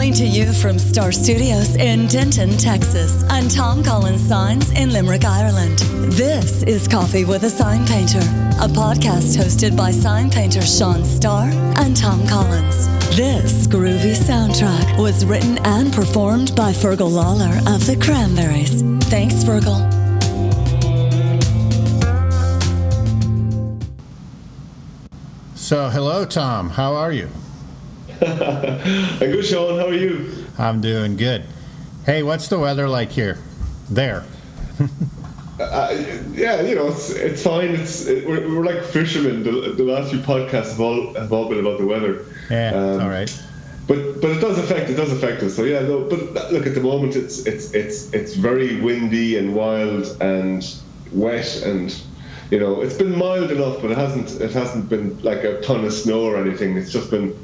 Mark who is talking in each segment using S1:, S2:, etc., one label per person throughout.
S1: Coming to you from Star Studios in Denton, Texas, and Tom Collins Signs in Limerick, Ireland. This is Coffee with a Sign Painter, a podcast hosted by sign painter Sean Starr and Tom Collins. This groovy soundtrack was written and performed by Fergal Lawler of the Cranberries. Thanks, Fergal.
S2: So, hello, Tom. How are you?
S3: I'm good, Sean. How are you?
S2: I'm doing good. Hey, what's the weather like here? There.
S3: Yeah, you know, it's fine. We're like fishermen. The last few podcasts have all been about the weather.
S2: Yeah, all right.
S3: But it does affect us. So yeah, no. But look, at the moment, it's very windy and wild and wet, and you know, it's been mild enough, but it hasn't been like a ton of snow or anything. It's just been.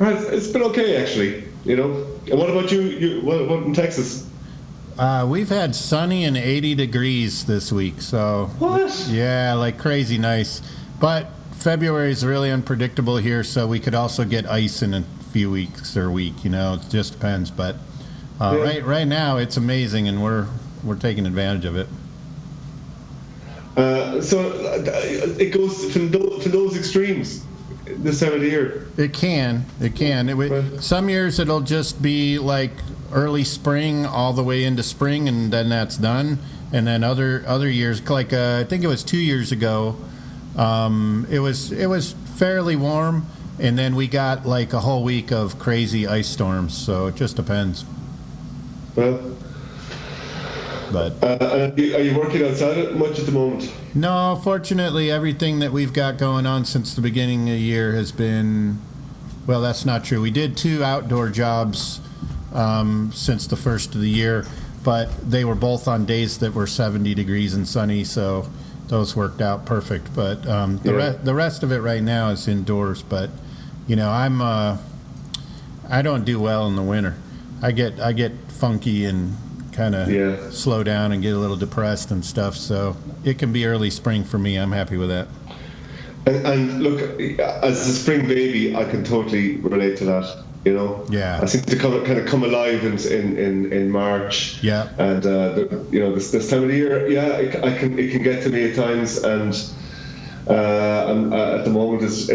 S3: It's been okay, actually, you know. And what about you? What in Texas?
S2: We've had sunny and 80 degrees this week, so...
S3: What?
S2: Yeah, like crazy nice. But February is really unpredictable here, so we could also get ice in a few weeks or a week, you know. It just depends, but right now it's amazing, and we're taking advantage of it.
S3: So it goes to those extremes this time of the year.
S2: It can. Some years it'll just be like early spring all the way into spring, and then that's done. And then other years, like I think it was 2 years ago, it was fairly warm, and then we got like a whole week of crazy ice storms. So it just depends.
S3: Well. But are you working outside much at the moment?
S2: No, fortunately, everything that we've got going on since the beginning of the year has been, well, that's not true. We did 2 outdoor jobs since the first of the year, but they were both on days that were 70 degrees and sunny, so those worked out perfect. But the rest of it right now is indoors. But you know, I don't do well in the winter. I get funky and kind of slow down and get a little depressed and stuff, so it can be early spring for me. I'm happy with that.
S3: And look, as a spring baby, I can totally relate to that, you know.
S2: Yeah,
S3: I seem to come alive in March.
S2: Yeah,
S3: and you know, this time of the year, it can get to me at times, and at the moment it's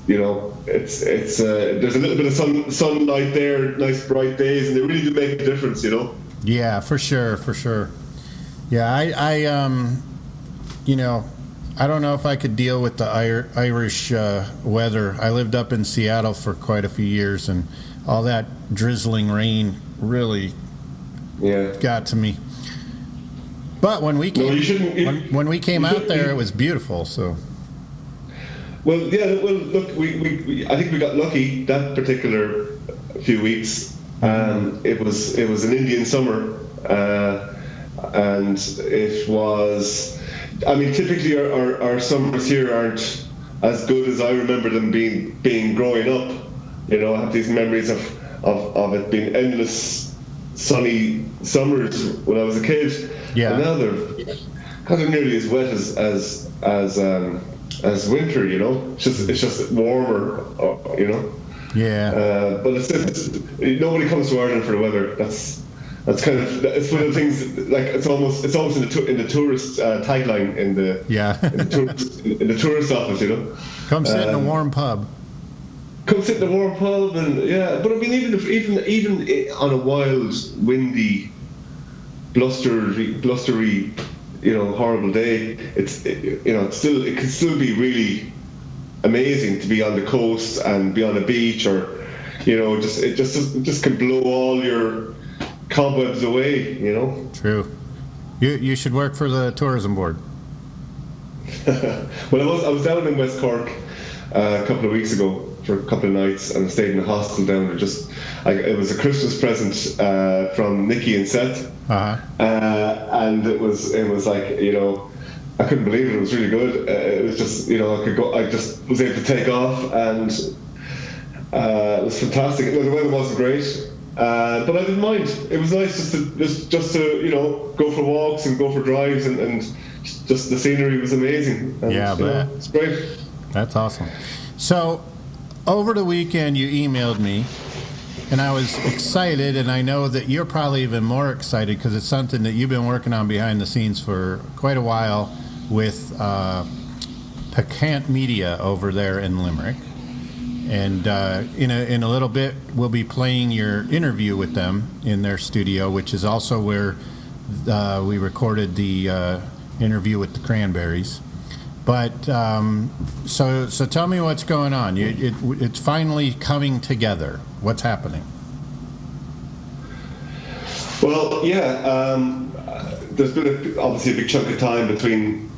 S3: you know, it's there's a little bit of sunlight there, nice bright days, and they really do make a difference, you know.
S2: Yeah, for sure. Yeah, I you know, I don't know if I could deal with the Irish weather. I lived up in Seattle for quite a few years, and all that drizzling rain really got to me. But when we came when we came out there, it was beautiful. So.
S3: Well, yeah. Well, look, I think we got lucky that particular few weeks. It was an Indian summer, and it was. I mean, typically our summers here aren't as good as I remember them being growing up. You know, I have these memories of it being endless sunny summers when I was a kid.
S2: Yeah.
S3: And now they're nearly as wet as winter, you know. It's just warmer, you know.
S2: Yeah.
S3: But it's nobody comes to Ireland for the weather. That's kind of, it's one of the things, like it's almost in the tourist tagline in the tourist office, you know.
S2: Come sit in a warm pub.
S3: Come sit in a warm pub, and but I mean, even on a wild, windy, blustery, you know, horrible day, it can still be really amazing to be on the coast and be on a beach, or you know, it just can blow all your cobwebs away, you know.
S2: True. You should work for the tourism board.
S3: Well, I was down in West Cork a couple of weeks ago for a couple of nights, and I stayed in a hostel down there. It was a Christmas present from Nikki and Seth. And it was like, you know, I couldn't believe it. It was really good. It was just, you know, I just was able to take off, and it was fantastic. The weather wasn't great, but I didn't mind. It was nice just to you know, go for walks and go for drives, and just the scenery was amazing. And,
S2: but
S3: it's great.
S2: That's awesome. So over the weekend you emailed me And I was excited, and I know that you're probably even more excited because it's something that you've been working on behind the scenes for quite a while with Piquant Media over there in Limerick. And in a little bit, we'll be playing your interview with them in their studio, which is also where we recorded the interview with the Cranberries. But so tell me what's going on. It's finally coming together. What's happening?
S3: Well, there's been obviously a big chunk of time between,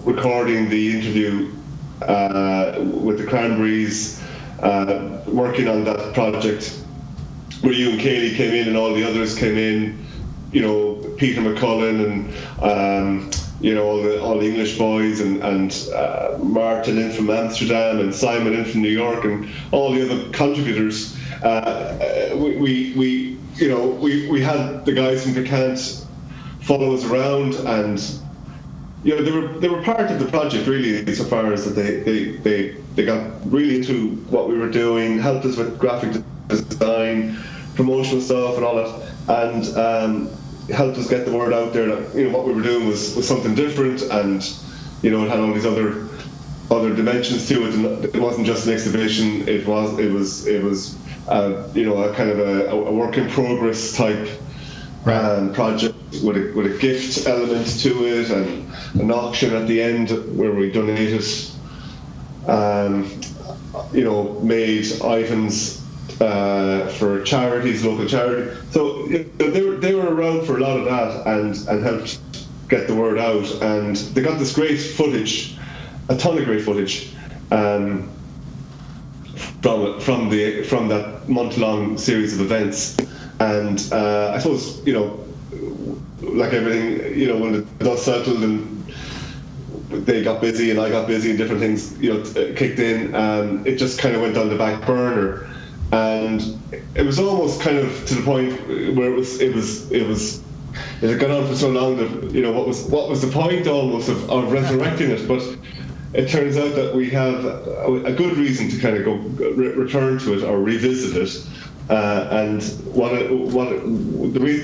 S3: recording the interview with the Cranberries, working on that project where you and Kaylee came in and all the others came in, Peter McCullen and all the English boys and Martin in from Amsterdam and Simon in from New York and all the other contributors. We had the guys from Piquant follow us around, and they were part of the project really, insofar as that they got really into what we were doing, helped us with graphic design, promotional stuff and all that, and helped us get the word out there that what we were doing was something different, and it had all these other dimensions to it, and it wasn't just an exhibition. It was a kind of a work in progress type project with a gift element to it, and an auction at the end where we donated made items for charities, local charity. So they were around for a lot of that and helped get the word out, and they got this great footage, a ton of great footage from that month-long series of events. And I suppose like everything, when the dust settled and they got busy and I got busy and different things kicked in, it just kind of went on the back burner. And it was almost kind of to the point where it had gone on for so long that what was the point almost of resurrecting it. But it turns out that we have a good reason to kind of return to it or revisit it. And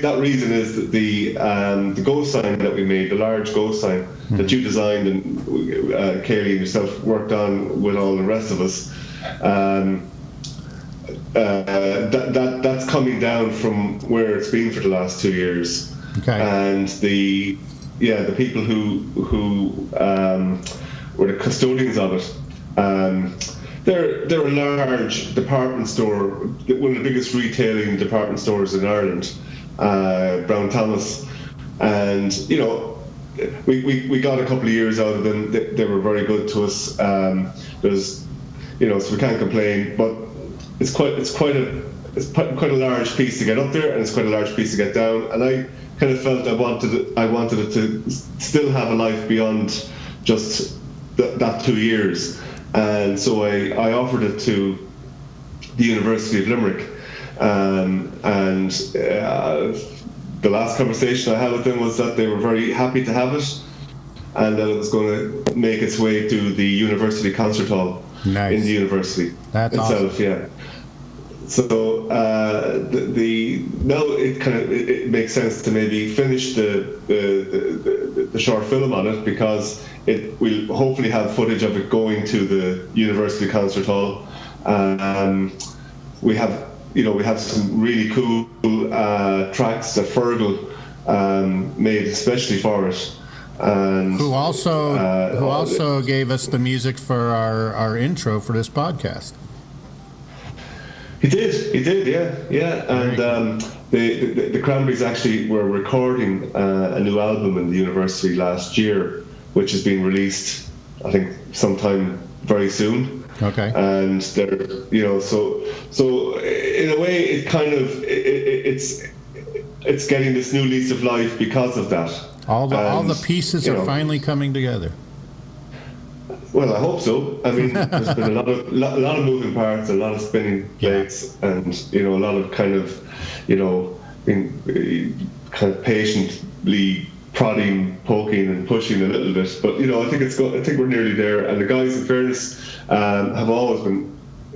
S3: that reason is that the ghost sign that we made, the large ghost sign that you designed and Kaylee and yourself worked on with all the rest of us. That's coming down from where it's been for the last 2 years.
S2: Okay.
S3: And the people who were the custodians of it, they're a large department store, one of the biggest retailing department stores in Ireland, Brown Thomas, and we got a couple of years out of them. They were very good to us. So we can't complain, but it's quite a large piece to get up there, and it's quite a large piece to get down. And I kind of felt I wanted it to still have a life beyond just that 2 years, and so I offered it to the University of Limerick, and the last conversation I had with them was that they were very happy to have it, and that it was going to make its way to the University Concert Hall.
S2: Nice.
S3: In the university.
S2: That's
S3: itself,
S2: awesome.
S3: Yeah. So now it makes sense to maybe finish the short film on it, because we'll hopefully have footage of it going to the University Concert Hall. We have some really cool tracks that Fergal made especially for it. And
S2: who also gave us the music for our intro for this podcast.
S3: He did, yeah. And the Cranberries actually were recording a new album in the university last year, which is being released, I think, sometime very soon.
S2: Okay.
S3: And they're, so in a way, it kind of it's getting this new lease of life because of that.
S2: All the pieces are finally coming together.
S3: Well, I hope so. I mean, there's been a lot of moving parts, a lot of spinning plates, and a lot of kind of, being kind of patiently prodding, poking, and pushing a little bit. But I think we're nearly there. And the guys, in fairness, have always been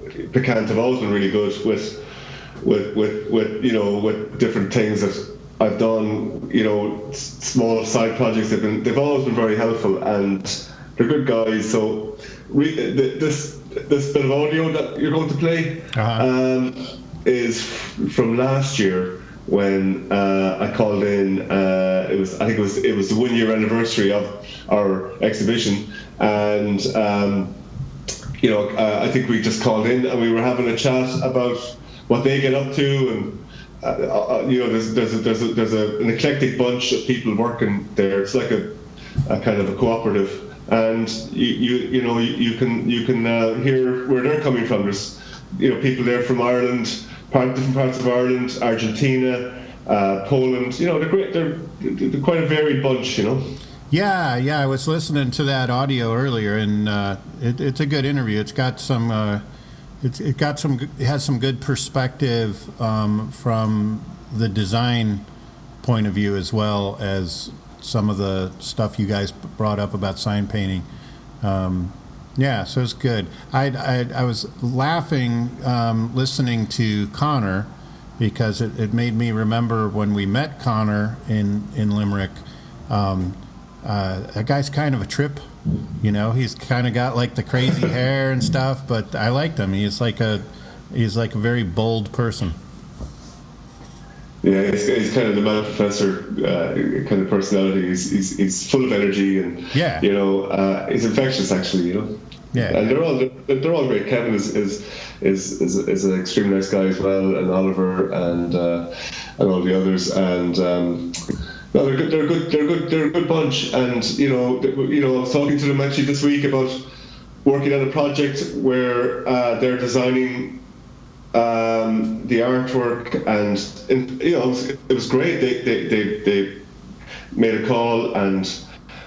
S3: Piquant have always been really good with different things that I've done, small side projects. They've always been very helpful, and they're good guys. So this bit of audio that you're going to play is from last year when I called in. It was the 1 year anniversary of our exhibition, and I think we just called in and we were having a chat about what they get up to, and there's an eclectic bunch of people working there. It's like a kind of a cooperative, and you can hear where they're coming from. There's people there from Ireland, different parts of Ireland, Argentina, Poland. They're great. They're quite a varied bunch.
S2: Yeah, I was listening to that audio earlier, and it's a good interview. It's got some. It has some good perspective from the design point of view, as well as some of the stuff you guys brought up about sign painting. So it's good. I was laughing listening to Connor, because it made me remember when we met Connor in Limerick. That guy's kind of a trip. He's kind of got like the crazy hair and stuff, but I liked him. He's like a very bold person.
S3: Yeah, he's kind of the mad professor kind of personality. He's full of energy, and he's infectious actually. Yeah, and they're all great. Kevin is an extremely nice guy as well, and Oliver and all the others, and. No, they're good. They're a good bunch, and I was talking to them actually this week about working on a project where they're designing the artwork, and it was great. They made a call, and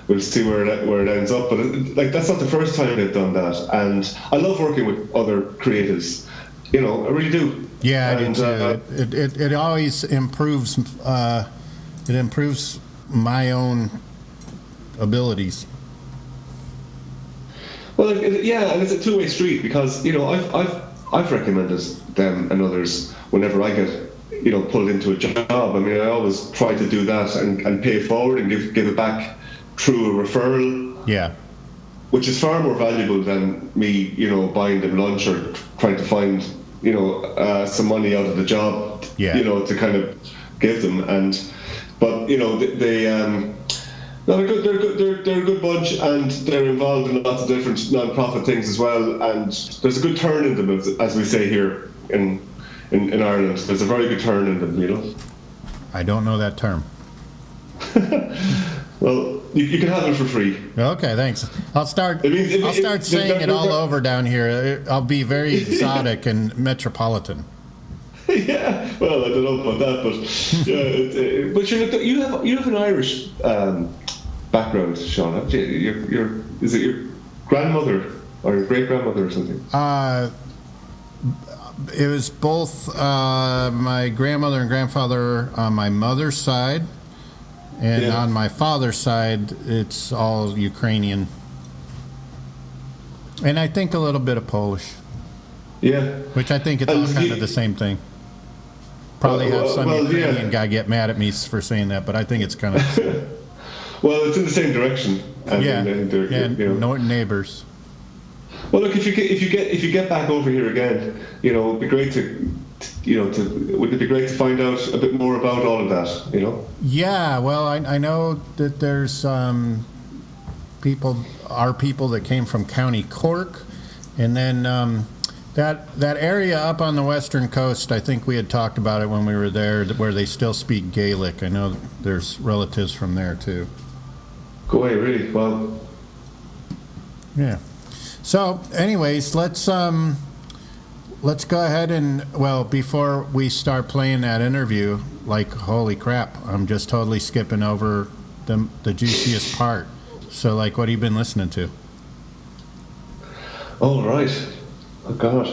S3: we'll see where it ends up. But that's not the first time they've done that, and I love working with other creatives. I really do.
S2: Yeah, I do too. It always improves. It improves my own abilities.
S3: Well, and it's a two-way street, because I've recommended them and others whenever I get pulled into a job. I mean, I always try to do that and pay it forward and give it back through a referral.
S2: Yeah.
S3: Which is far more valuable than me buying them lunch or trying to find some money out of the job.
S2: Yeah.
S3: To kind of give them. But they're good. They're a good bunch, and they're involved in lots of different non-profit things as well. And there's a good turn in them, as we say here in Ireland. There's a very good turn in them.
S2: I don't know that term.
S3: Well, you can have it for free.
S2: Okay, thanks. I'll start saying it all over down here. I'll be very exotic and metropolitan.
S3: Yeah, well, I don't know about that, but but you have an Irish background, Sean. Is it your grandmother or your great grandmother or something?
S2: It was both my grandmother and grandfather on my mother's side, and on my father's side, it's all Ukrainian, and I think a little bit of Polish.
S3: Yeah,
S2: which I think it's all kind of the same thing. Probably have some Ukrainian guy get mad at me for saying that, but I think it's kind of the same.
S3: Well, it's in the same direction.
S2: Neighbors.
S3: Well, look, if you get back over here again, it'd be great wouldn't it be great to find out a bit more about all of that?
S2: Yeah, well, I know that there's people that came from County Cork, and then. That area up on the western coast, I think we had talked about it when we were there, where they still speak Gaelic. I know there's relatives from there too.
S3: Go away, really? Well.
S2: Yeah. So, anyways, let's go ahead and before we start playing that interview, like holy crap, I'm just totally skipping over the juiciest part. So, like, what have you been listening to?
S3: Oh, right. Oh God.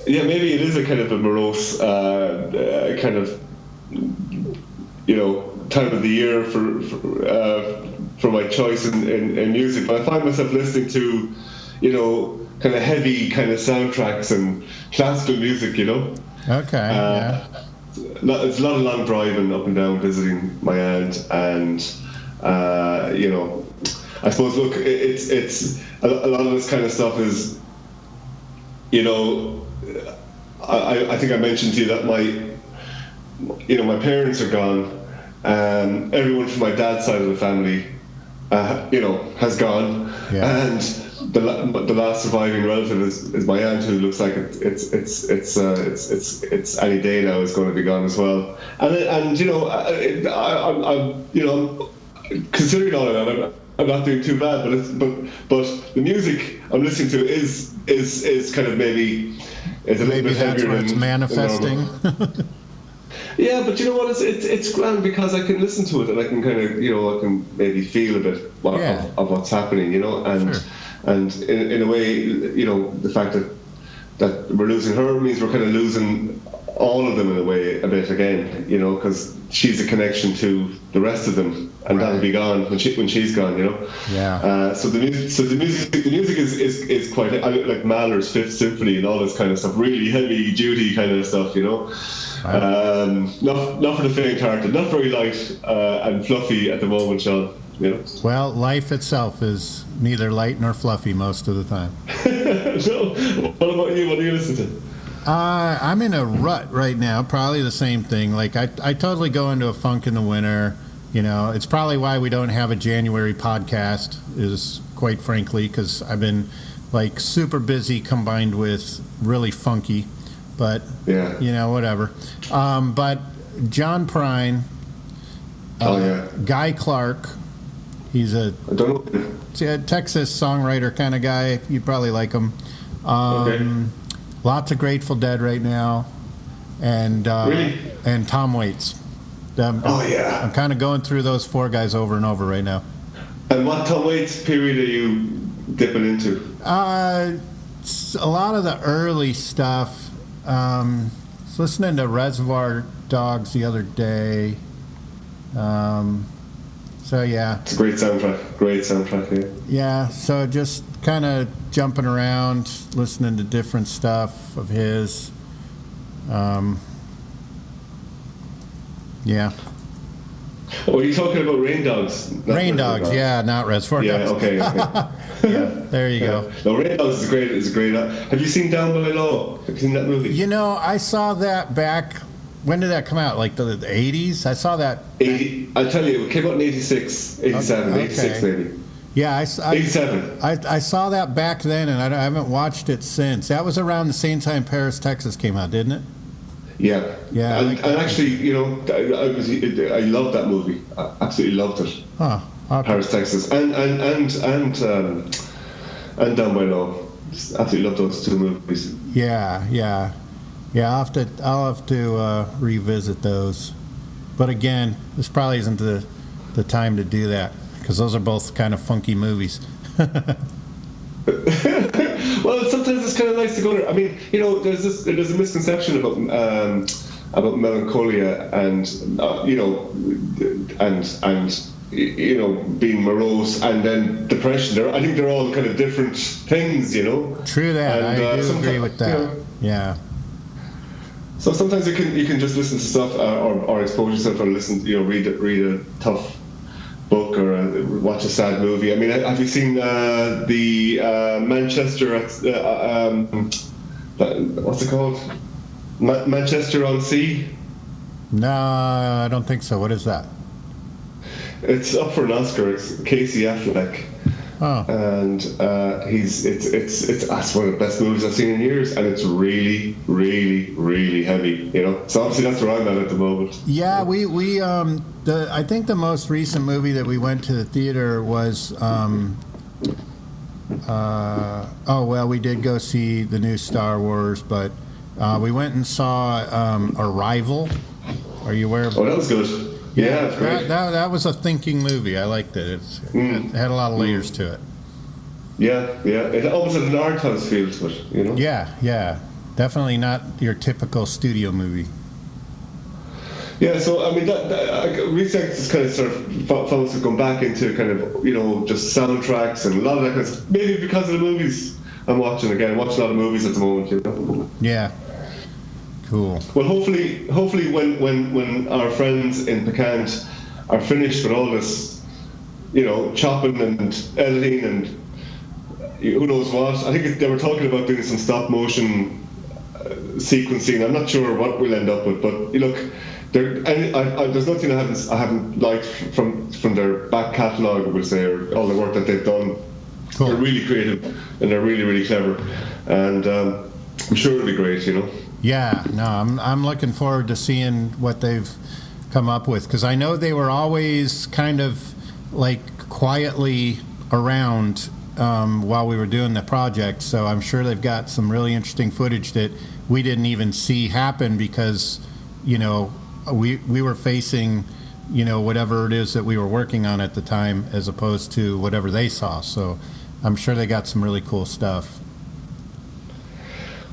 S3: Maybe it is a kind of a morose kind of time of the year for my choice in music. But I find myself listening to kind of heavy kind of soundtracks and classical music, you know.
S2: Okay.
S3: It's a lot of long driving up and down visiting my aunt, and you know, I suppose look, it's a lot of this kind of stuff is, you know, I think I mentioned to you that my parents are gone. Everyone from my dad's side of the family, you know, has gone, and the last surviving relative is my aunt, who looks like it's any day now is going to be gone as well. And you know, I'm you know, considering all of that, I'm not doing too bad. But the music I'm listening to is kind of maybe a little bit heavier.
S2: That's where it's manifesting.
S3: Yeah, but you know what? It's grand because I can listen to it and I can kind of, you know, I can maybe feel a bit of what's happening, you know, and
S2: sure.
S3: And in a way, you know, the fact that we're losing her means we're kind of losing all of them in a way a bit again, you know, because she's a connection to the rest of them, and that'll be gone when she's gone, you know.
S2: Yeah.
S3: So the music is quite like Mahler's Fifth Symphony and all this kind of stuff, really heavy duty kind of stuff, you know. Wow. Not for the faint-hearted, not very light and fluffy at the moment, Sean. You know?
S2: Well, life itself is neither light nor fluffy most of the time.
S3: So, what about you? What do you listen to?
S2: I'm in a rut right now. Probably the same thing. Like I totally go into a funk in the winter. You know, it's probably why we don't have a January podcast. Is quite frankly because I've been like super busy combined with really funky. But you know, whatever. But John Prine, Guy Clark. He's a Texas songwriter kind of guy. You probably like him. Lots of Grateful Dead right now, and and Tom Waits. I'm kind of going through those four guys over and over right now.
S3: And what Tom Waits period are you dipping into?
S2: A lot of the early stuff. Was listening to Reservoir Dogs the other day. So yeah,
S3: it's a great soundtrack.
S2: Yeah, so just kind of jumping around, listening to different stuff of his.
S3: Yeah. Oh, are you talking about Rain Dogs?
S2: Rain Dogs, yeah, not Reservoir Dogs.
S3: Okay.
S2: Yeah, there you go.
S3: No, Rain Dogs is great. Have you seen Down by Law? Have you seen that movie?
S2: You know, I saw that back. When did that come out? Like the 80s? I saw that.
S3: I'll tell you, it came out in 86, 87, okay. 86 maybe.
S2: Yeah,
S3: 87.
S2: I saw that back then, and I haven't watched it since. That was around the same time Paris, Texas came out, didn't it?
S3: Yeah.
S2: Yeah.
S3: And actually, you know, I loved that movie. I absolutely loved it.
S2: Huh. Okay.
S3: Paris, Texas, and Down by Law. Just absolutely loved those two movies.
S2: Yeah. I'll have to revisit those. But again, this probably isn't the time to do that because those are both kind of funky movies.
S3: Well, sometimes it's kind of nice to go there. I mean, you know, there's a misconception about melancholia and you know, and you know, being morose and then depression. I think they're all kind of different things, you know.
S2: True that. And, I do agree with that. You know, yeah.
S3: So sometimes you can just listen to stuff or expose yourself or listen, you know, read a tough book or watch a sad movie. I mean, have you seen the Manchester? What's it called? Manchester on Sea?
S2: No, I don't think so. What is that?
S3: It's up for an Oscar. It's Casey Affleck.
S2: Oh.
S3: And it's one of the best movies I've seen in years, and it's really, really, really heavy, you know. So obviously that's where I'm at the moment.
S2: Yeah, I think the most recent movie that we went to the theater was we did go see the new Star Wars, but we went and saw Arrival. Are you aware of?
S3: Oh, that was good. Yeah, that's great.
S2: That was a thinking movie. I liked it. It had a lot of layers to it.
S3: Yeah. It almost had an art house feel to it, you know?
S2: Yeah. Definitely not your typical studio movie.
S3: Yeah, so I mean, that recently just kind of sort of folks have gone back into kind of, you know, just soundtracks and a lot of that kind of stuff. Maybe because of the movies I'm watching a lot of movies at the moment, you know.
S2: Yeah. Cool.
S3: Well, hopefully when our friends in Piquant are finished with all this, you know, chopping and editing and who knows what. I think they were talking about doing some stop motion sequencing. I'm not sure what we'll end up with, but look, there's nothing I haven't liked from their back catalogue, I would say, or all the work that they've done. Cool. They're really creative and they're really, really clever, and I'm sure it'll be great, you know.
S2: Yeah, no, I'm looking forward to seeing what they've come up with, because I know they were always kind of like quietly around while we were doing the project, so I'm sure they've got some really interesting footage that we didn't even see happen because, you know, we were facing, you know, whatever it is that we were working on at the time as opposed to whatever they saw. So I'm sure they got some really cool stuff.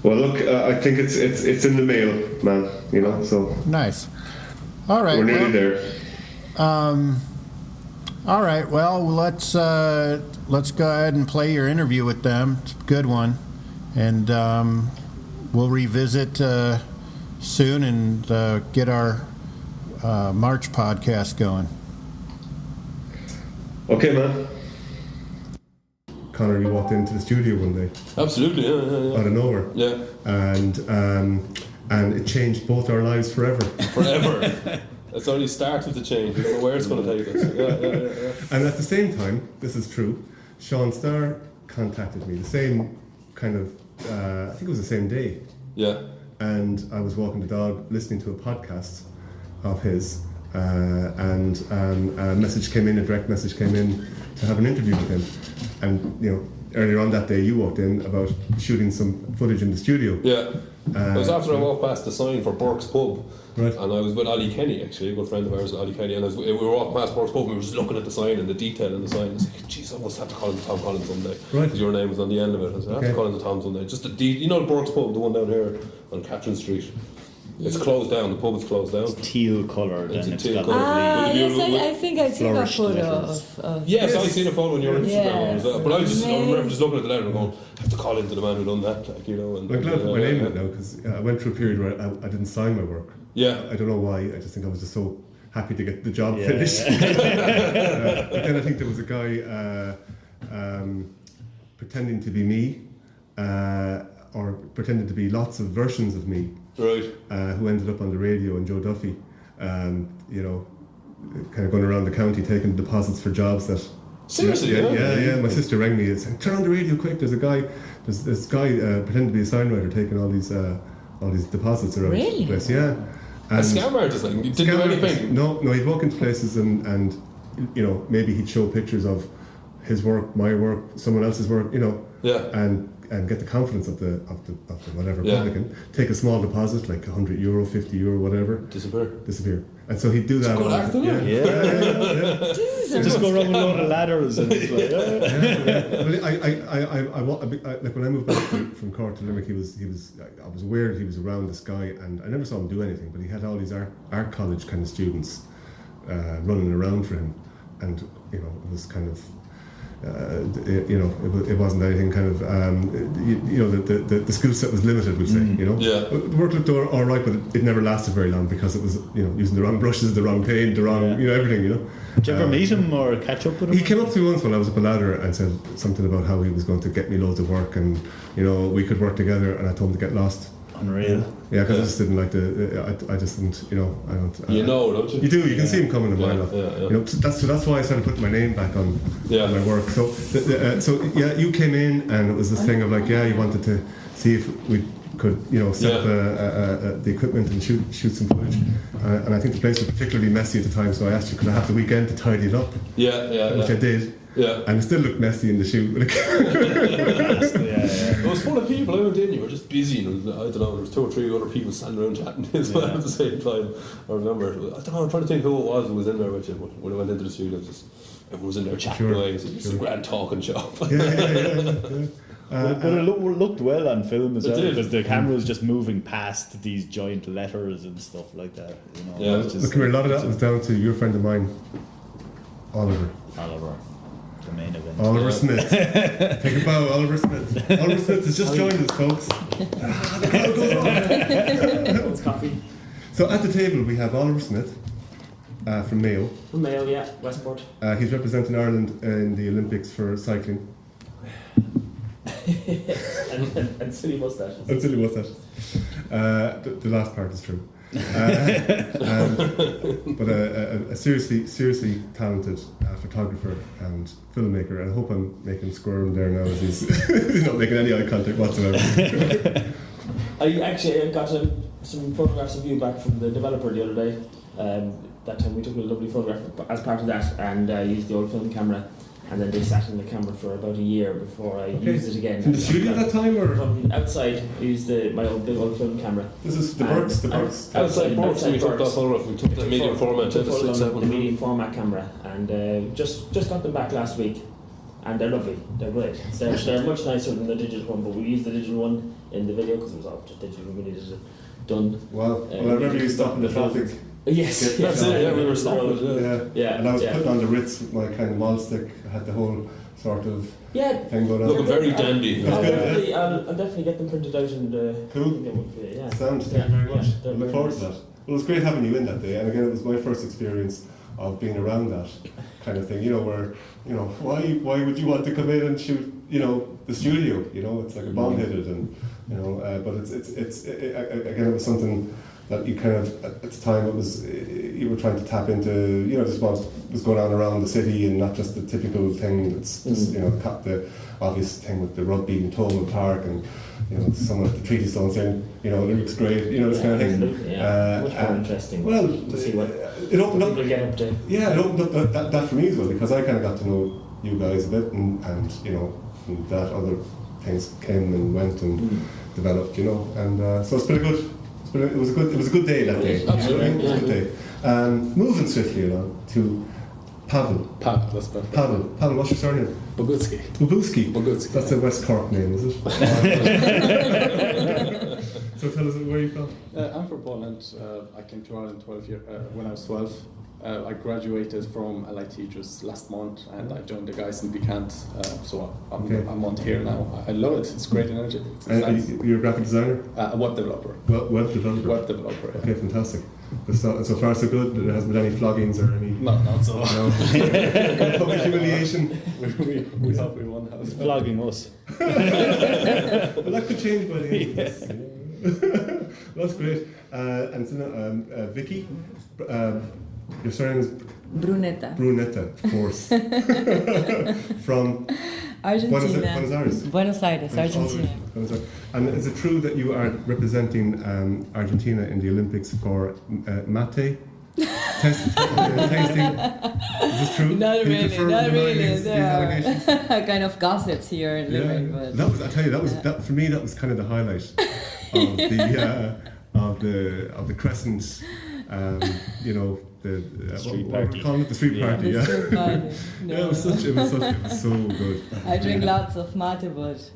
S3: Well, look, I think it's in the mail, man. You know, so
S2: nice. All right,
S3: we're nearly there.
S2: All right, well, let's go ahead and play your interview with them. It's a good one, and we'll revisit soon and get our March podcast going.
S3: Okay, man.
S4: Connor, you walked into the studio one day.
S5: Absolutely, yeah.
S4: Out of nowhere.
S5: Yeah.
S4: And it changed both our lives forever.
S5: Forever. It's only starts with the change. We don't know where it's going to take us. Yeah.
S4: And at the same time, this is true, Sean Starr contacted me. The same kind of, I think it was the same day.
S5: Yeah.
S4: And I was walking the dog, listening to a podcast of his, and a direct message came in to have an interview with him. And, you know, earlier on that day you walked in about shooting some footage in the studio.
S5: Yeah. It was after I walked past the sign for Burke's Pub.
S4: Right.
S5: And I was with Ollie Kenny, actually, a good friend of ours, Ollie Kenny, and we were walking past Burke's Pub and we were just looking at the sign and the detail in the sign. I was like, geez, I must have to call him Tom Collins someday.
S4: Right.
S5: Because your name was on the end of it. I said, I have to call him Tom someday. Just you know the Burke's Pub, the one down here on Catherine Street. It's closed down, the pub is closed down.
S6: It's teal coloured and it's got
S7: I think I took a photo of
S5: yes, I seen a photo on your Instagram as well. But I remember just looking at the letter and going, I have to call into the man who done that, like, you know. And,
S4: I'm glad to put my name in it now, because I went through a period where I didn't sign my work.
S5: Yeah.
S4: I don't know why, I just think I was just so happy to get the job finished. But then I think there was a guy pretending to be me, or pretending to be lots of versions of me.
S5: Right.
S4: Who ended up on the radio, and Joe Duffy, you know, kind of going around the county taking deposits for jobs that.
S5: Seriously?
S4: Yeah. My sister rang me and said, "Turn on the radio quick! There's this guy pretending to be a signwriter taking all these deposits around the place." Yeah.
S5: A scam artist, like, didn't do anything.
S4: No, he'd walk into places and you know, maybe he'd show pictures of his work, my work, someone else's work, you know.
S5: Yeah.
S4: And get the confidence of the whatever publican, take a small deposit like €100, €50, whatever. Disappear. And so he'd do that.
S5: Good acting,
S4: yeah.
S6: Just go around with a load of ladders and it's like,
S4: like when I moved back from Cork to Limerick, I was aware that he was around this guy, and I never saw him do anything, but he had all these art college kind of students running around for him, and you know, it was kind of. You know, it wasn't anything kind of, you know, the skill set was limited, we'd say, you know.
S5: Yeah.
S4: The work looked all right, but it never lasted very long because it was, you know, using the wrong brushes, the wrong paint, the wrong, you know, everything, you know.
S6: Did you ever meet him or catch up with him?
S4: He came up to me once when I was up a ladder and said something about how he was going to get me loads of work and, you know, we could work together, and I told him to get lost.
S6: Unreal.
S4: Yeah, because I just didn't like I just didn't, you know, I don't.
S5: You know, don't you?
S4: You do. You can see him coming a mile off.
S5: Yeah.
S4: You know, that's why I started putting my name back on my work. So, you came in, and it was this thing of like, you wanted to see if we could, you know, set up the equipment and shoot some footage. And I think the place was particularly messy at the time, so I asked you, could I have the weekend to tidy it up? Which I did.
S5: Yeah.
S4: And it still looked messy in the shoot.
S5: It was full of people. I went in, you were just busy, and I don't know, there was 2 or 3 other people standing around chatting as well at the same time. I remember, I don't know, I'm trying to think who it was who was in there with you, but when I went into the studio, everyone was in there chatting away. It's a grand talking shop.
S6: But it looked well on film as well, because the camera was just moving past these giant letters and stuff like that. You know,
S4: Look, a lot of that was down to your friend of mine, Oliver.
S6: the main event.
S4: Oliver Smith. Take a bow, Oliver Smith. Oliver Smith has just joined us, folks. The crowd goes on.
S8: It's coffee.
S4: So at the table we have Oliver Smith from Mayo.
S8: From Mayo, yeah, Westport.
S4: He's representing Ireland in the Olympics for cycling.
S8: and silly moustaches.
S4: And silly moustaches. The last part is true. But a seriously talented photographer and filmmaker. And I hope I'm making him squirm there now as he's not making any eye contact whatsoever.
S8: I actually got some photographs of you back from the developer the other day. That time we took a lovely photograph as part of that, and I used the old film camera. And then they sat in the camera for about a year before I used it again.
S4: From the studio at that time, or
S8: from outside? I used my big old film camera.
S4: This is the Burks.
S5: Outside Burks, we took that photograph. We took the medium format.
S8: The medium format camera, and just got them back last week, and they're lovely. They're great. They're much nicer than the digital one, but we used the digital one in the video because it was all just digital. We needed it done.
S4: Well, I remember you stopping the traffic.
S8: Yes,
S5: that's it. Yeah, we were stopping.
S8: Yeah.
S4: And I was putting on the Ritz with my kind of mall stick. I had the whole sort of thing going on.
S5: Looking very dandy.
S8: I'll definitely get them printed out and
S4: cool.
S8: Get one for you. Yeah.
S4: Sounds. Thank you very much. I look forward to that. Well, it was great having you in that day, and again, it was my first experience of being around that kind of thing. Where why would you want to come in and shoot? The studio. It's like a bomb hit it, and but it's again, it was something that you kind of, at the time, you were trying to tap into, just what was going on around the city, and not just the typical thing that's just, the obvious thing with the rugby and Tolman Park, and someone at the treaty stone saying, it looks great, this kind of thing.
S8: Much more interesting.
S4: Well,
S8: to see what
S4: it opened up.
S8: Get up to.
S4: Yeah, it opened up that for me as well, because I kind of got to know you guys a bit, and from that other things came and went and developed, and so it's been a good. It was a good day that day.
S5: Absolutely.
S4: It was a good day. Moving swiftly along to Pavel.
S9: Pavel, that's better.
S4: Pavel, what's your surname?
S9: Bogucki.
S4: That's a West Cork name, is it? So tell us where you from.
S9: I'm from Poland. I came to Ireland when I was 12. I graduated from LIT just last month, and I joined the guys in Piquant. So I'm on here now. I love it. It's great energy.
S4: Nice. You're a graphic designer?
S9: A web developer.
S4: Web developer.
S9: Web developer. Yeah.
S4: Okay, fantastic. So far so good. There hasn't been any floggings or any.
S9: No, not so.
S4: No. Public humiliation.
S9: we hope we won't have
S6: flogging us.
S4: Well, that could change by the end of this. That's great. And so now, Vicky. Your surname is
S7: Brunetta.
S4: Brunetta, of course. From
S7: Argentina.
S4: Buenos
S7: Aires, Argentina.
S4: And is it true that you are representing Argentina in the Olympics for mate? Tasting? Is this true?
S7: Not really. There are kind of gossips here in Limerick. But
S4: I tell you, that for me, that was kind of the highlight of the Crescent. The
S6: street party.
S4: Calling it the street party.
S7: The street party. No.
S4: Yeah, it was so good.
S7: I drink lots of mate, but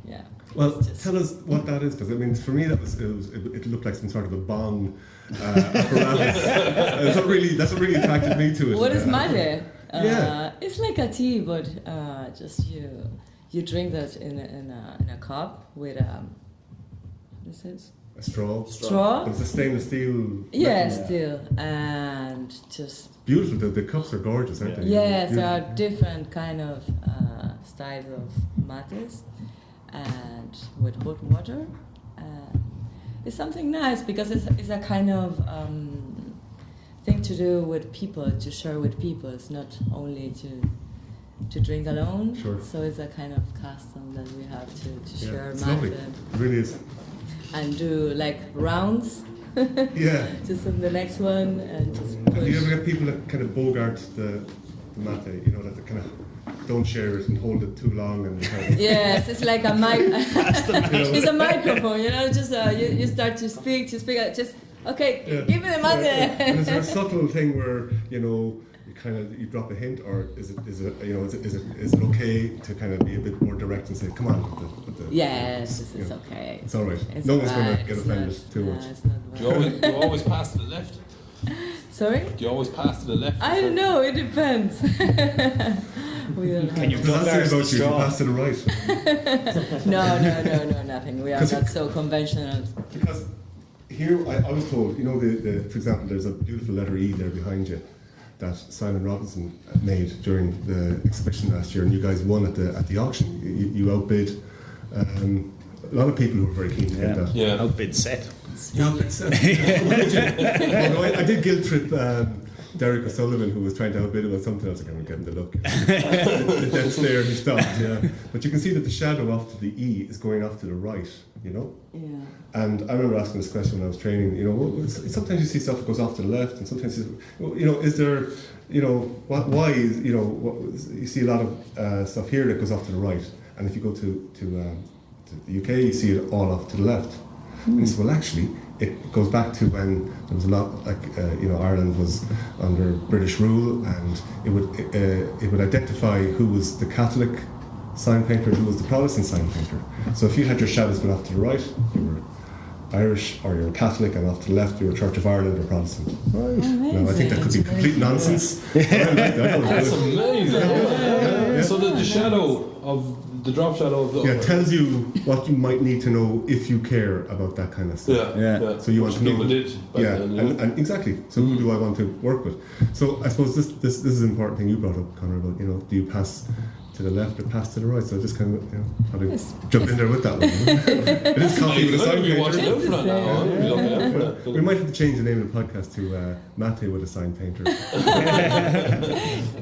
S7: yeah.
S4: Well, tell us what that is, because for me it looked like some sort of a bong apparatus. That's what really attracted me to it.
S7: What is mate?
S4: Yeah,
S7: it's like a tea, but just you drink that in a cup with what is it?
S4: A straw.
S7: Straw.
S4: It's a stainless steel.
S7: Yeah, steel, and just
S4: beautiful. The cups are gorgeous, aren't they?
S7: Yes, there are different kind of styles of mates, and with hot water. It's something nice because it's a kind of thing to do with people, to share with people. It's not only to drink alone.
S4: Sure.
S7: So it's a kind of custom that we have to share
S4: it's
S7: mate.
S4: lovely. It really is.
S7: And do like rounds.
S4: Yeah.
S7: Just on the next one and just push.
S4: And do you ever get people that kind of bogart the mate? That they kind of don't share it and hold it too long and kind of.
S7: Yes, it's like a mic. It's a microphone, Just you start to speak. Just okay. Yeah. Give me the mate.
S4: And is there a subtle thing where you drop a hint, or is it okay to kind of be a bit more direct and say, come on with the
S7: yes, it's okay.
S4: It's all right.
S7: It's
S4: no one's going to get offended too much.
S5: Do you always pass to the left?
S7: Sorry?
S5: Do you always pass to the left?
S7: I don't know. It depends.
S6: Can you
S4: Because that's about you pass to the right.
S7: No, nothing. We are not so conventional.
S4: Because here, I was told, you know, for example, there's a beautiful letter E there behind you that Simon Robinson made during the exhibition last year, and you guys won at the auction. You outbid a lot of people who were very keen to get that.
S6: Yeah, outbid Seth.
S4: Yeah, outbid Seth. Although I did guilt trip Derek O'Sullivan, who was trying to outbid him on something else. I can't get him the look. The dead stare, he stopped. Yeah, but you can see that the shadow off to the E is going off to the right. You know.
S7: Yeah.
S4: And I remember asking this question when I was training. You know, sometimes you see stuff that goes off to the left, and sometimes you know, is there, you know, why is, you know, you see a lot of stuff here that goes off to the right, and if you go to the UK, you see it all off to the left. And he said, well, actually, it goes back to when there was a lot, like, you know, Ireland was under British rule, and it would identify who was the Catholic sign painter, who was the Protestant sign painter. So if you had your shadows going off to the right, you were Irish, or you're Catholic, and off to the left, you were Church of Ireland or Protestant.
S7: Right.
S4: Now, I think that could be complete nonsense.
S5: That's amazing. So the shadow of the drop shadow of the
S4: it tells you what you might need to know if you care about that kind of stuff.
S5: Yeah.
S4: So you want to know.
S5: People did.
S4: And exactly. So who do I want to work with? So I suppose this is an important thing you brought up, Conor, about, you know, do you pass to the left or pass to the right? So I just kind of, you know, probably jump in there with that one. It is coffee with a sign painter. We might have to change the name of the podcast to Mate with a sign painter.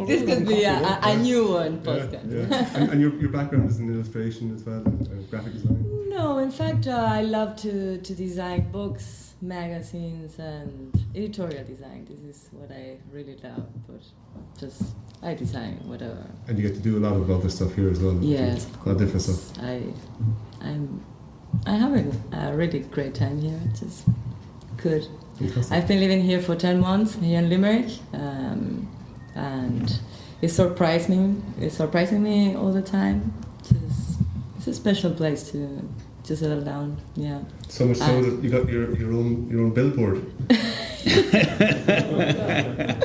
S7: This could be a new one podcast.
S4: Yeah. And your background is in illustration as well, and graphic design?
S7: No, in fact, I love to design books, magazines, and editorial design. This is what I really love, but just I design whatever.
S4: And you get to do a lot of other stuff here as well.
S7: Yes,
S4: a lot of different stuff.
S7: I'm having a really great time here. It's just good.
S4: Fantastic.
S7: I've been living here for 10 months here in Limerick, and it's surprising me all the time. It's a special place to settle down. Yeah.
S4: So much so that you got your own billboard.
S7: Oh my God.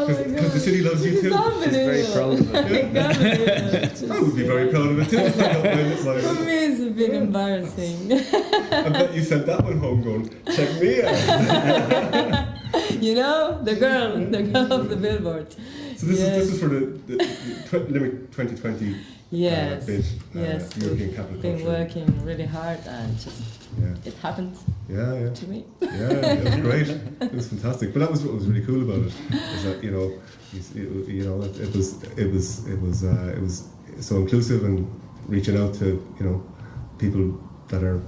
S4: Because the city loves you too.
S7: She's very proud of it.
S4: I would be very proud of it too. If I got my like
S7: for me, it's a bit embarrassing.
S4: I bet you sent that one home going, check me out.
S7: You know, the girl of the billboard.
S4: So this is for the Limerick 2020 bid, European Capital
S7: Been
S4: Culture.
S7: working really hard, and just it happened to me.
S4: Yeah, it was great. It was fantastic. But that was what was really cool about it, is that, you know, it was so inclusive and reaching out to, you know, people that are,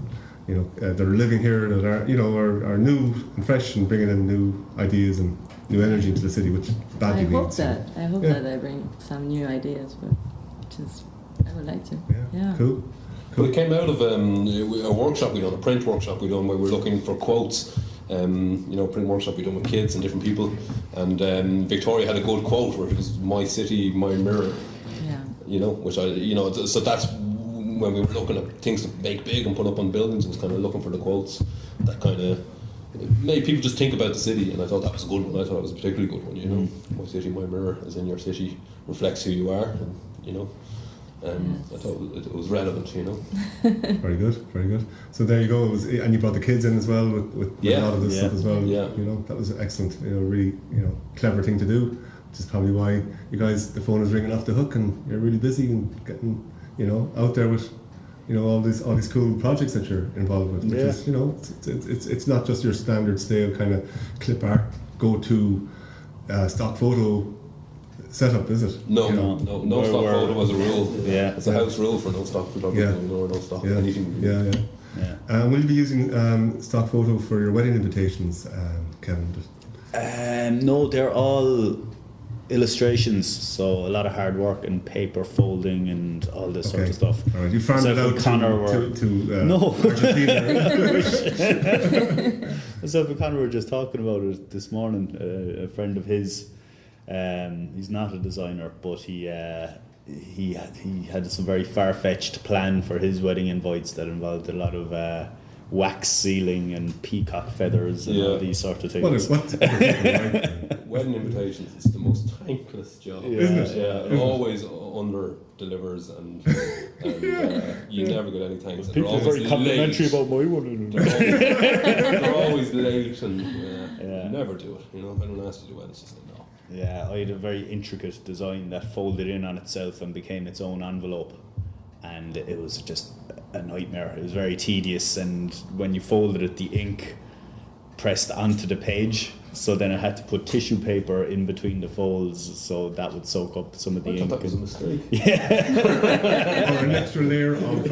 S4: you know, that are living here, that are, you know, are new and fresh, and bringing in new ideas and new energy into the city, which badly needs.
S7: I hope that I bring some new ideas, but just I would like to. Yeah.
S4: Cool.
S5: Well, it came out of a workshop we done, a print workshop we done, where we were looking for quotes. You know, print workshop we done with kids and different people, and Victoria had a good quote where it was "My city, my mirror."
S7: Yeah.
S5: You know, which so that's when we were looking at things to make big and put up on buildings. I was kind of looking for the quotes that kind of made people just think about the city, and I thought that was a good one. I thought it was a particularly good one. You know, "My city, my mirror," as in your city reflects who you are, and you know. I thought it was relevant, you know.
S4: Very good, very good. So there you go. It was, and you brought the kids in as well with a lot of this stuff as well.
S5: Yeah.
S4: You know, that was excellent. You know, really, you know, clever thing to do. Which is probably why you guys, the phone is ringing off the hook, and you're really busy and getting, you know, out there with, you know, all these cool projects that you're involved with. Which is, you know, it's not just your standard stale kind of clip art go to stock photo setup, is it?
S5: No stock photo as a rule.
S6: Yeah,
S5: it's a house rule for no stock photography. You know, or no stock anything.
S4: Will you be using stock photo for your wedding invitations, Kevin?
S6: No, they're all illustrations, so a lot of hard work and paper folding and all this sort of stuff.
S4: All right, you farmed it out to
S6: no.
S4: Argentina.
S6: Myself and Conor were just talking about it this morning. A friend of his, he's not a designer, but he had some very far-fetched plan for his wedding invites that involved a lot of wax ceiling and peacock feathers and all these sort of things.
S4: Well, there's what
S5: Wedding invitations, it's the most thankless job.
S4: Isn't it?
S5: Yeah, it always under delivers and you never get any thanks.
S6: People are very complimentary about my one.
S5: They're always late and you never do it. You know, if anyone asks you to do it, it's just like, no.
S6: Yeah, I had a very intricate design that folded in on itself and became its own envelope, and it was just a nightmare. It was very tedious, and when you folded it, the ink pressed onto the page, so then I had to put tissue paper in between the folds so that would soak up some of the ink.
S5: I thought that was a mistake.
S4: Or an extra layer of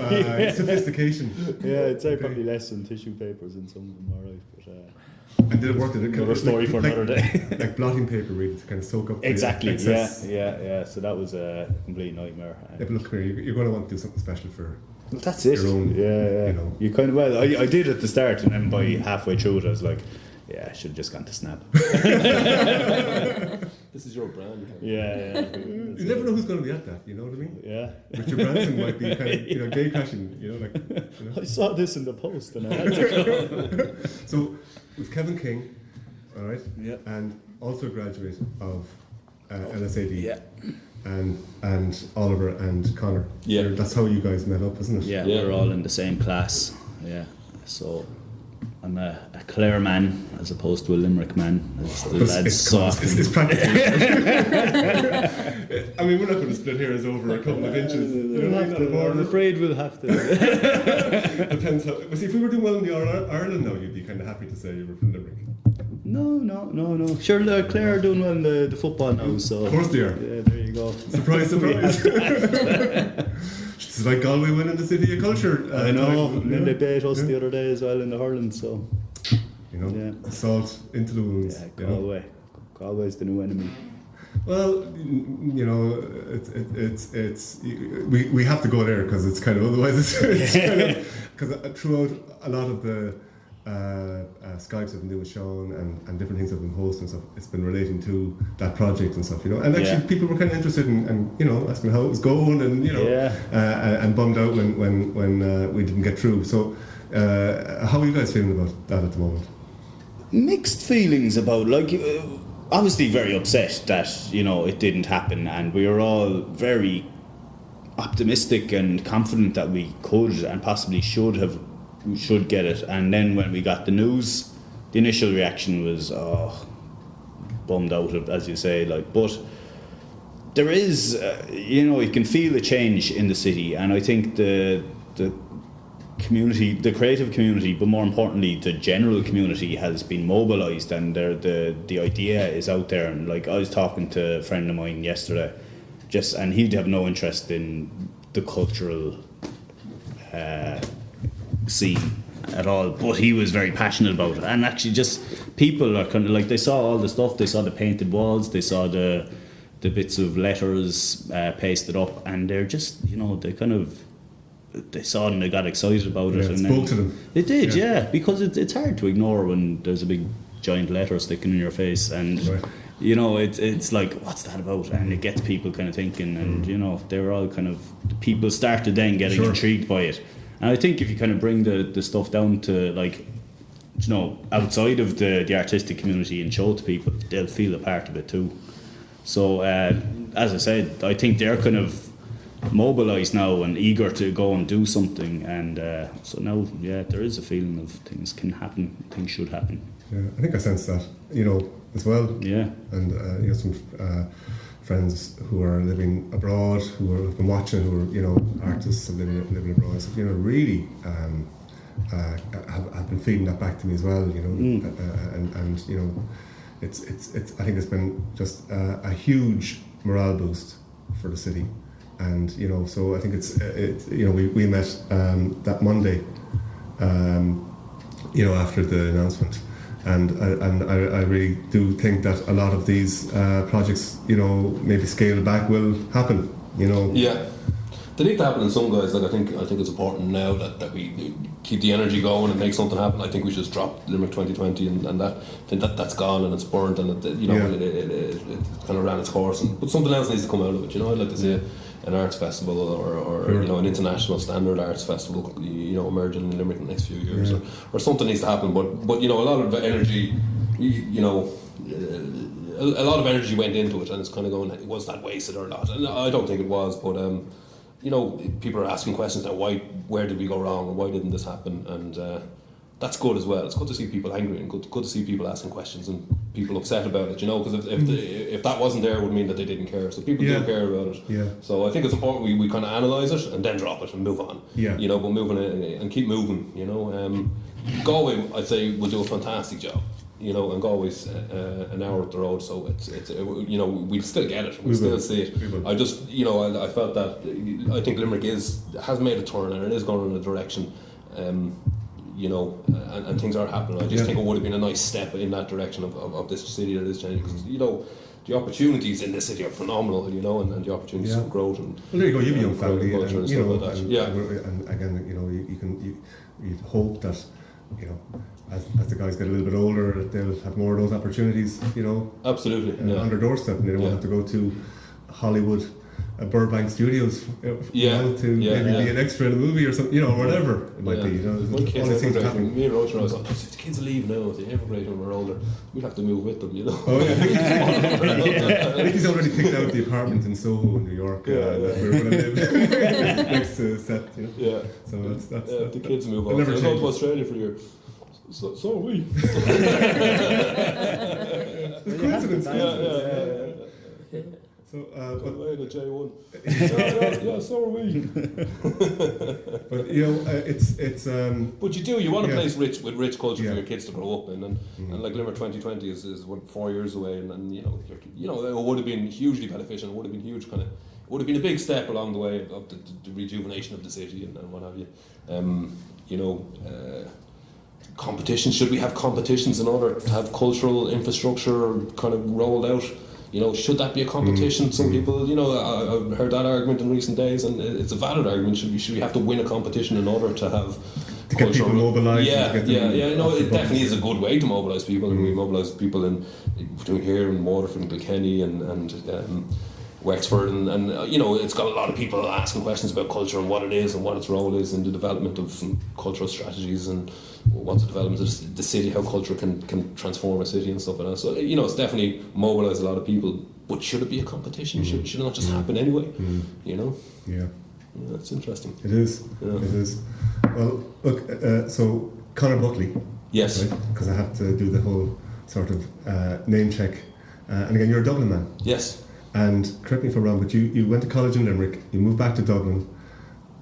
S4: sophistication.
S6: Yeah, I'd say probably less than tissue papers in some of them, alright, but
S4: and did it work? Did it
S6: another story for another day.
S4: Like blotting paper, really, to kind of soak up
S6: Exactly,
S4: the excess.
S6: yeah. So that was a complete nightmare.
S4: Yeah, but look, you're going to want to do something special for
S6: that's it.
S4: your own.
S6: Yeah.
S4: You know.
S6: You kind of I did at the start, and then by halfway through it, I was like, yeah, I should have just gone to Snap.
S5: This is your brand.
S6: Yeah.
S4: You never know who's going to be at that. You know what I mean?
S6: Yeah.
S4: Richard Branson might be kind of gay crashing.
S6: I saw this in the post, and I had to.
S4: So with Kevin King, all right,
S6: and
S4: also a graduate of LSAD.
S6: Yeah.
S4: And Oliver and Connor.
S5: Yeah.
S4: That's how you guys met up, isn't it?
S6: Yeah, we were all in the same class. Yeah. So I'm a Clare man as opposed to a Limerick man, as the lads saw.
S4: It's practically. I mean, we're not going to split hairs over a couple of inches.
S6: I'm afraid we'll have to.
S4: Depends how. Well, see, if we were doing well in the Ireland now, you'd be kind of happy to say you were from Limerick.
S6: No. Sure, Clare are doing well in the football now, so.
S4: Of course they are.
S6: Yeah, there you go.
S4: Surprise. It's like Galway winning the City of Culture.
S6: I know. And then they beat us the other day as well in the hurling, so.
S4: Salt into the wounds.
S6: Yeah, Galway. Galway's the new enemy.
S4: Well, it's we have to go there because it's kind of otherwise it's kind of because throughout a lot of the Skypes I've been doing with Sean and different things I've been hosting and stuff, it's been relating to that project and stuff, and actually people were kind of interested in asking how it was going and and bummed out when we didn't get through. So how are you guys feeling about that at the moment?
S6: Mixed feelings about, obviously very upset that it didn't happen, and we were all very optimistic and confident that we could and possibly should get it. And then when we got the news, the initial reaction was bummed out, as you say, but there is you can feel a change in the city, and I think the community, the creative community, but more importantly the general community has been mobilised, and the idea is out there. And I was talking to a friend of mine yesterday, and he'd have no interest in the cultural scene at all, but he was very passionate about it. And actually just people are kind of they saw all the stuff, they saw the painted walls, they saw the bits of letters pasted up, and they're just they saw it and they got excited about it. And
S4: spoke to them.
S6: They did, because it's hard to ignore when there's a big giant letter sticking in your face, and it's like, what's that about? And it gets people kind of thinking, and they were all kind of, people started then getting intrigued by it. And I think if you kind of bring the stuff down to outside of the artistic community and show it to people, they'll feel a part of it too. So as I said, I think they're kind of mobilised now and eager to go and do something, and so now there is a feeling of things can happen, things should happen.
S4: I think I sense that as well, and some friends who are living abroad, who have been watching, who are artists living abroad, so, really have been feeding that back to me as well, and it's I think it's been just a huge morale boost for the city. And so I think we met that Monday, after the announcement, and I really do think that a lot of these projects, maybe scaled back, will happen.
S5: Yeah, they need to happen in some guys. I think it's important now that we keep the energy going and make something happen. I think we just dropped Limerick 2020 and that. I think that's gone and it's burnt, and it kind of ran its course. But something else needs to come out of it. I'd like to see an arts festival or you know, an international standard arts festival, you know, emerging in Limerick in the next few years, or something needs to happen. But you know, a lot of energy, you know, a lot of energy went into it, and it's kind of going, was that wasted or not? And I don't think it was, but you know, people are asking questions now. Where did we go wrong, or why didn't this happen? And that's good as well. It's good to see people angry, and good to see people asking questions and people upset about it. You know, because if that wasn't there, it would mean that they didn't care. So people do care about it. Yeah. So I think it's important we kind of analyse it and then drop it and move on. Yeah. You know, but moving and keep moving. You know, Galway, I'd say, will do a fantastic job. You know, and Galway's an hour up the road, so it's you know, we'll still get it, we'll still see it. I just, you know, I felt that I think Limerick has made a turn and it is going in a direction, you know, and things are happening. I just think it would have been a nice step in that direction of this city that is changing, because you know, the opportunities in this city are phenomenal, you know, and the opportunities for growth. And
S4: well, there you go, you have a young family,
S5: and you know, like that.
S4: And again, you know, you hope that, you know, as the guys get a little bit older, that they'll have more of those opportunities, you know.
S5: Absolutely.
S4: On their doorstep, and they won't have to go to Hollywood, Burbank Studios, you know, to maybe be an extra in a movie or something, you know, or whatever it might be. You know,
S5: my kids emigrating. Me and Roger, I was like, if the kids leave now, if they emigrate when we're older, we'll have to move with them, you know. Oh yeah,
S4: I think he's already picked out the apartment in Soho, in New York, that we're going to live next to Seth. You know? Yeah. So that's
S5: if the kids move on. I'll go to Australia for a year. So are we.
S4: Coincidence.
S5: Yeah. So, but away the J1. yeah, so are we.
S4: But you know, it's.
S5: But you want a place rich with rich culture for your kids to grow up in, and like Limerick 2020 is 4 years away, and you know, it would have been hugely beneficial. It would have been huge, would have been a big step along the way of the rejuvenation of the city and what have you. You know. Competition, should we have competitions in order to have cultural infrastructure kind of rolled out? You know, should that be a competition? Some people, you know, I've heard that argument in recent days, and it's a valid argument. Should we have to win a competition in order to have
S4: to get people mobilised?
S5: Yeah. No, it definitely is a good way to mobilise people, and we mobilise people between here and Waterford and Kilkenny and Wexford, and you know, it's got a lot of people asking questions about culture and what it is and what its role is in the development of some cultural strategies and what's the development of the city, how culture can transform a city and stuff like that. So you know, it's definitely mobilised a lot of people. But should it be a competition? Should it not just happen anyway? You know? Yeah, that's interesting.
S4: It is. Yeah. It is. Well, look. So Conor Buckley.
S5: Yes.
S4: Because I have to do the whole sort of name check. And again, you're a Dublin man.
S5: Yes.
S4: And correct me if I'm wrong, but you went to college in Limerick, you moved back to Dublin,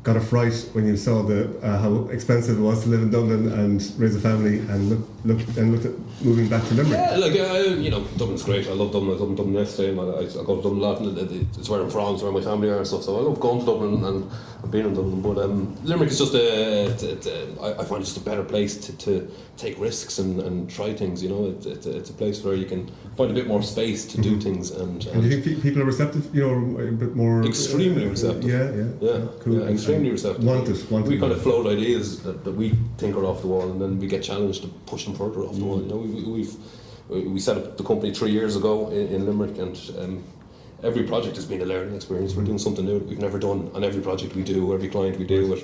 S4: got a fright when you saw how expensive it was to live in Dublin and raise a family, and looked at moving back to Limerick.
S5: Yeah, like you know, Dublin's great. I love Dublin. I was up in Dublin yesterday. I go to Dublin a lot, and it's where I'm from, it's where my family are and stuff. So I love going to Dublin and being in Dublin. But Limerick is just I find it's just a better place to take risks and try things. You know, it's a place where you can find a bit more space to do things. And
S4: do you think people are receptive? You know, a bit more.
S5: Extremely receptive.
S4: Yeah.
S5: Cool. Yeah, extremely receptive.
S4: Want
S5: we kind of float ideas that we think are off the wall, and then we get challenged to push them further off the wall. You know, we set up the company 3 years ago in Limerick, and every project has been a learning experience. We're doing something new that we've never done on every project we do, every client we do.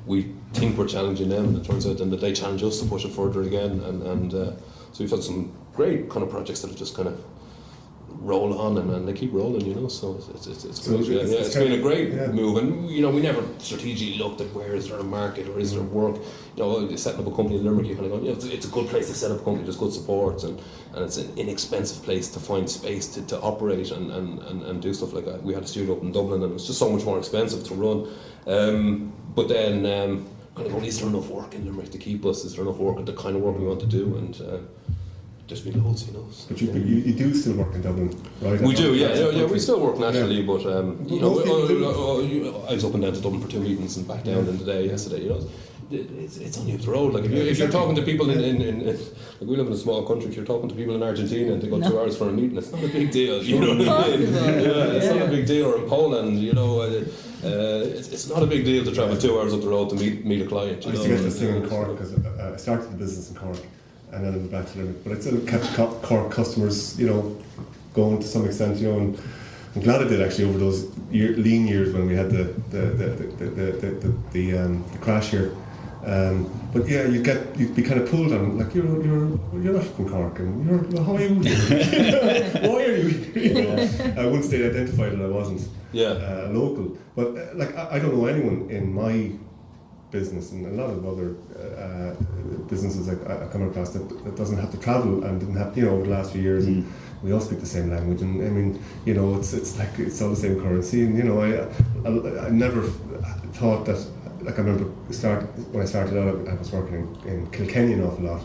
S5: We think we're challenging them, and it turns out then that they challenge us to push it further again. And so we've had some great kind of projects that have just kind of roll on and they keep rolling, you know. So it's great. It's been a great move, and you know, we never strategically looked at where is there a market or is there work. You know, setting up a company in Limerick, you kind of go, you know, it's a good place to set up a company. There's good support, and it's an inexpensive place to find space to operate and do stuff like that. We had a studio up in Dublin, and it was just so much more expensive to run. But then kind of go, is there enough work in Limerick to keep us? Is there enough work at the kind of work we want to do? And there's been loads, you know. So,
S4: but you do still work in Dublin, right?
S5: We do, yeah. We still work nationally, but you know, I was up and down to Dublin for 2 meetings and back down in the day yesterday. You know, it's only up the road. Like if you're talking to people in like we live in a small country. If you're talking to people in Argentina and they go 2 hours for a meeting, it's not a big deal. You know what I mean? It's not a big deal. Or in Poland, you know, it's not a big deal to travel 2 hours up the road to meet a client.
S4: I used to get this thing in Cork because I started the business in Cork. And then I went back to Limerick, but I still kept Cork customers, you know, going to some extent, you know. And I'm glad I did actually over those lean years when we had the crash here. But yeah, you'd be kind of pulled on, like you're not from Cork, and how are you? Why are you? I wouldn't stay identified that I wasn't local. But like I don't know anyone in my business and a lot of other businesses I come across that doesn't have to travel and didn't have over the last few years. And we all speak the same language, and I mean it's like it's all the same currency. And I never thought that. Like I remember when I started out, I was working in Kilkenny an awful lot,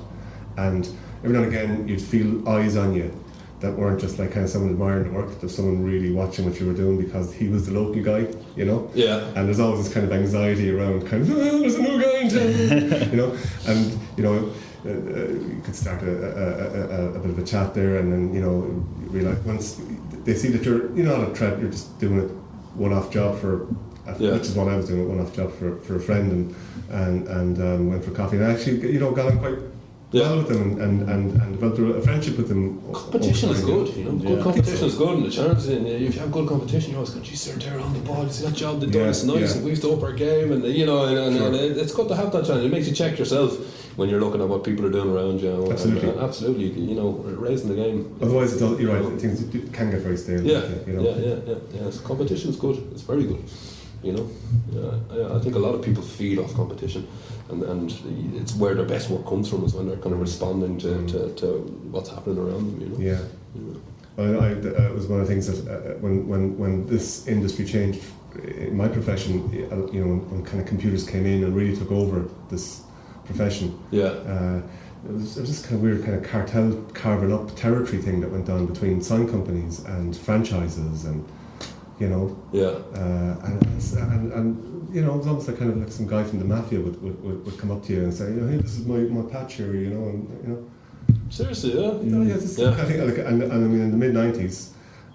S4: and every now and again you'd feel eyes on you that weren't just like kind of someone admiring the work, but there's someone really watching what you were doing because he was the local guy, Yeah. And there's always this kind of anxiety around, kind of there's a new guy in town, and you could start a bit of a chat there, and then realize once they see that you're not a threat, you're just doing a one-off job which is what I was doing, a one-off job for a friend, and went for coffee, and I actually got on quite well with them and developed a friendship with them.
S5: Competition is good, good competition is good, and the chances if you have good competition, you're always going, geez, they're on the ball, it's that job, they're doing it's nice, and we've to up our game, and and it's good to have that challenge. It makes you check yourself when you're looking at what people are doing around you. Absolutely, raising the game.
S4: Otherwise, you're right, things can get very stale.
S5: So competition is good, it's very good. I think a lot of people feed off competition, and it's where their best work comes from, is when they're kind of responding to what's happening around them.
S4: Well, it was one of the things that when this industry changed in my profession, when kind of computers came in and really took over this profession. It was this kind of weird kind of cartel carving up territory thing that went on between sign companies and franchises and. And it was almost like kind of like some guy from the mafia would come up to you and say, hey, this is my patch here,
S5: Seriously,
S4: I think, and I mean, in the mid '90s,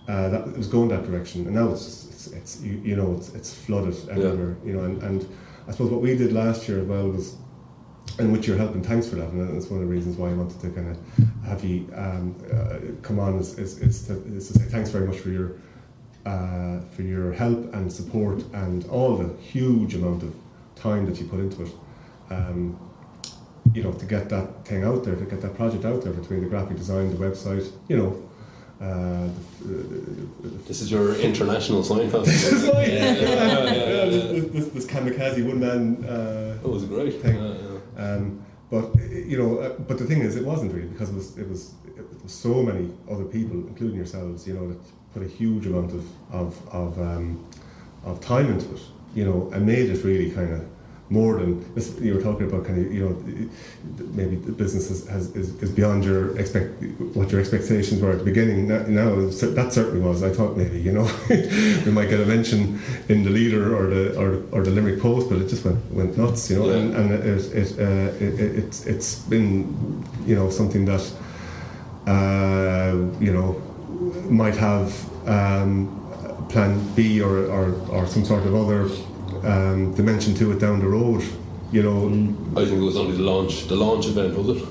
S4: that it was going that direction, and now it's flooded everywhere, and I suppose what we did last year as well was, and with your help, and thanks for that, and that's one of the reasons why I wanted to kind of have you come on is to say thanks very much for your help and support and all the huge amount of time that you put into it, to get that thing out there, to get that project out there, between the graphic design, the website,
S5: this is your international sign festival.
S4: This kamikaze one-man
S5: that was a great
S4: thing. But the thing is, it wasn't really, because it was so many other people, including yourselves, that put a huge amount of time into it, and made it really kind of more than this. You were talking about kind of, maybe the business is beyond what your expectations were at the beginning. Now that certainly was. I thought maybe we might get a mention in the Leader or the Limerick Post, but it just went nuts, and it's been something that might have plan B or some sort of other dimension to it down the road.
S5: I think it was only the launch event, was it?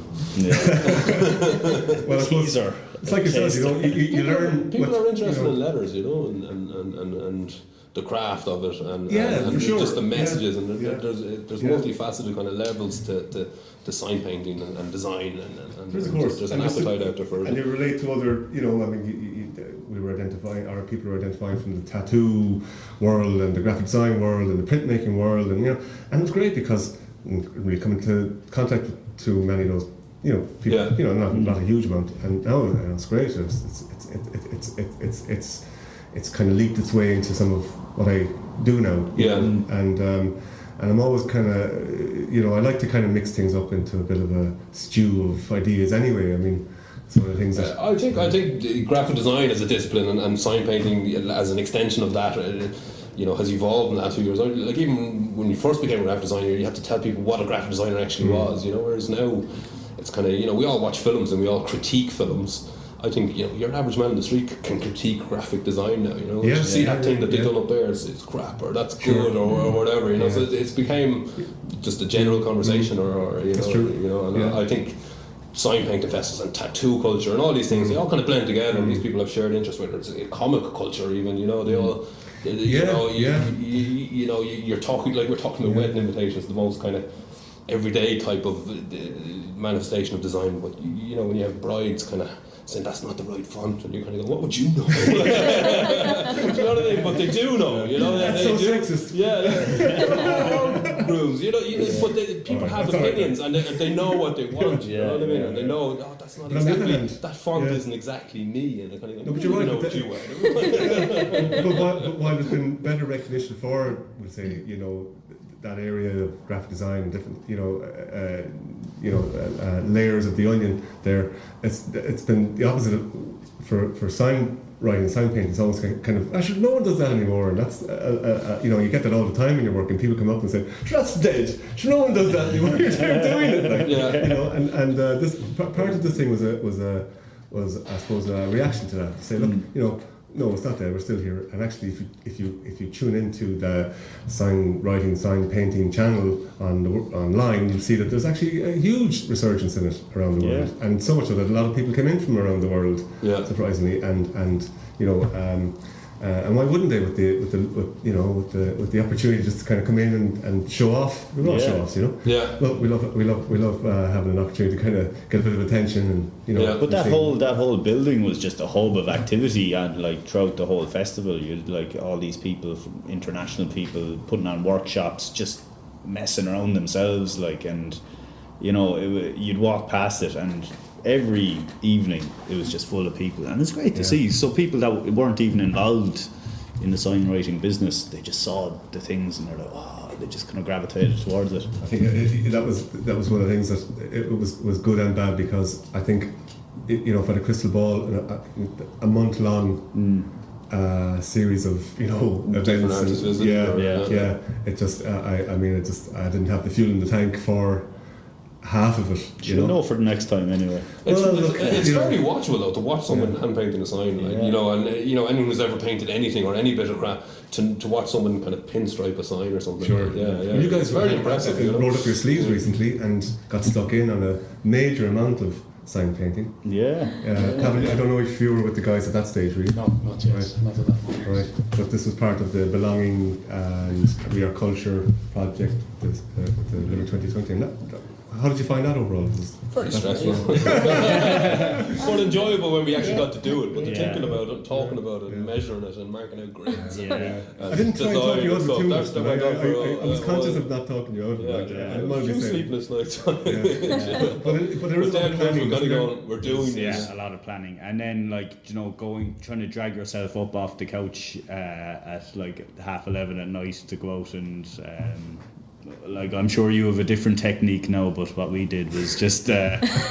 S4: Well, teaser. It's like you said, you learn.
S5: People are interested in letters, and the craft of it, and
S4: for sure.
S5: Just the messages, and there's multifaceted kind of levels to sign painting and design, and there's an appetite out there for it.
S4: And you relate to other, we were identifying, or people were identifying from the tattoo world and the graphic design world and the printmaking world, and and it's great because we come into contact with too many of those, people, not a huge amount, and now it's great. It's kind of leaked its way into some of what I do now. And I'm always kind of, I like to kind of mix things up into a bit of a stew of ideas anyway. I mean, some of the things that...
S5: I think graphic design as a discipline and sign painting as an extension of that, has evolved in the last few years. Like, even when you first became a graphic designer, you had to tell people what a graphic designer actually was, whereas now it's kind of, we all watch films and we all critique films. I think your average man in the street can critique graphic design now. You see that thing that they've done up there, it's crap, or that's good, or whatever. So it's become just a general conversation, or
S4: That's true.
S5: And I think sign painting festivals and tattoo culture and all these things, they all kind of blend together, and these people have shared interests, whether it's a comic culture even, you know, they all, you're talking, like we're talking about wedding invitations, the most kind of everyday type of manifestation of design, but you know, when you have brides kind of saying that's not the right font, and you kind of go, what would you know? You know what I mean? But they do know, you know.
S4: That's
S5: they
S4: so
S5: do.
S4: sexist.
S5: Yeah, grooms, you know. But people have opinions, and they know what they want. You know what I mean? And they know, that's not exactly that font isn't exactly me, and they kind of go,
S4: but you're right.
S5: Know what you are.
S4: but while there's been better recognition for, we'll say, you know, that area of graphic design and different, layers of the onion there, it's been the opposite for sign writing, sign painting. It's almost kind of, actually no one does that anymore, and that's you get that all the time in your work, and people come up and say, that's dead, no one does that anymore. You're doing it, like, you know, and this part of this thing was I suppose a reaction to that, to say, look, you know, no, it's not there. We're still here. And actually, if you tune into the sign writing, sign painting channel online, you'll see that there's actually a huge resurgence in it around the world, and so much so that a lot of people come in from around the world, surprisingly, and you know. And why wouldn't they with the opportunity just to kind of come in and show off? We're all show offs, you know.
S5: Yeah.
S4: Well, we love having an opportunity to kind of get a bit of attention, and you know.
S6: But that whole building was just a hub of activity, and like throughout the whole festival, you'd like all these people, from international people, putting on workshops, just messing around themselves, like, and you know, you'd walk past it and every evening it was just full of people, and it's great to see. So people that weren't even involved in the sign writing business, they just saw the things and they're like, they just kind of gravitated towards it.
S4: I think that was one of the things that it was good and bad, because I think for the crystal ball, a month long series of events,
S5: artists,
S4: it just I didn't have the fuel in the tank for half of it.
S6: You know for the next time anyway.
S5: It's very watchable though, to watch someone hand painting a sign, like, and anyone who's ever painted anything or any bit of craft, to watch someone kind of pinstripe a sign or something.
S4: Sure.
S5: Yeah.
S4: Well, you guys
S5: very impressive.
S4: rolled up your sleeves recently and got stuck in on a major amount of sign painting.
S6: Yeah.
S4: I don't know if you were with the guys at that stage, really.
S9: No, not yet.
S4: Right.
S9: Not at that point.
S4: Right. But this was part of the Belonging and We Are Culture project with the Limerick 2020. And how did you find that overall?
S5: Very stressful. But enjoyable when we actually got to do it. But thinking about it, talking about it, and measuring it, and marking out grids.
S4: I didn't try and talk you out of it too much. I was conscious of not talking you out of it.
S5: A few sleepless nights.
S4: But there is a lot of planning.
S5: We're doing this.
S6: Yeah, a lot of planning, and then trying to drag yourself up off the couch at like 11:30 at night to go out and. Like, I'm sure you have a different technique now, but what we did was just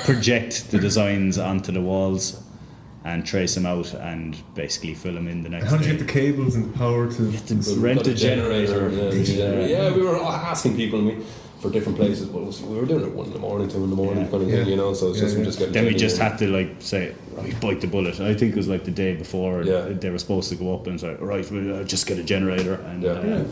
S6: project the designs onto the walls and trace them out and basically fill them in the next day.
S4: How did you get the cables and power to
S6: rent a generator?
S5: Yeah, we were asking people for different places, but we were doing it 1 in the morning, 2 in the morning, kind of thing, so it's just we just get.
S6: Then we just had to say, right, bite the bullet. I think it was like the day before they were supposed to go up and say, right, we'll just get a generator. And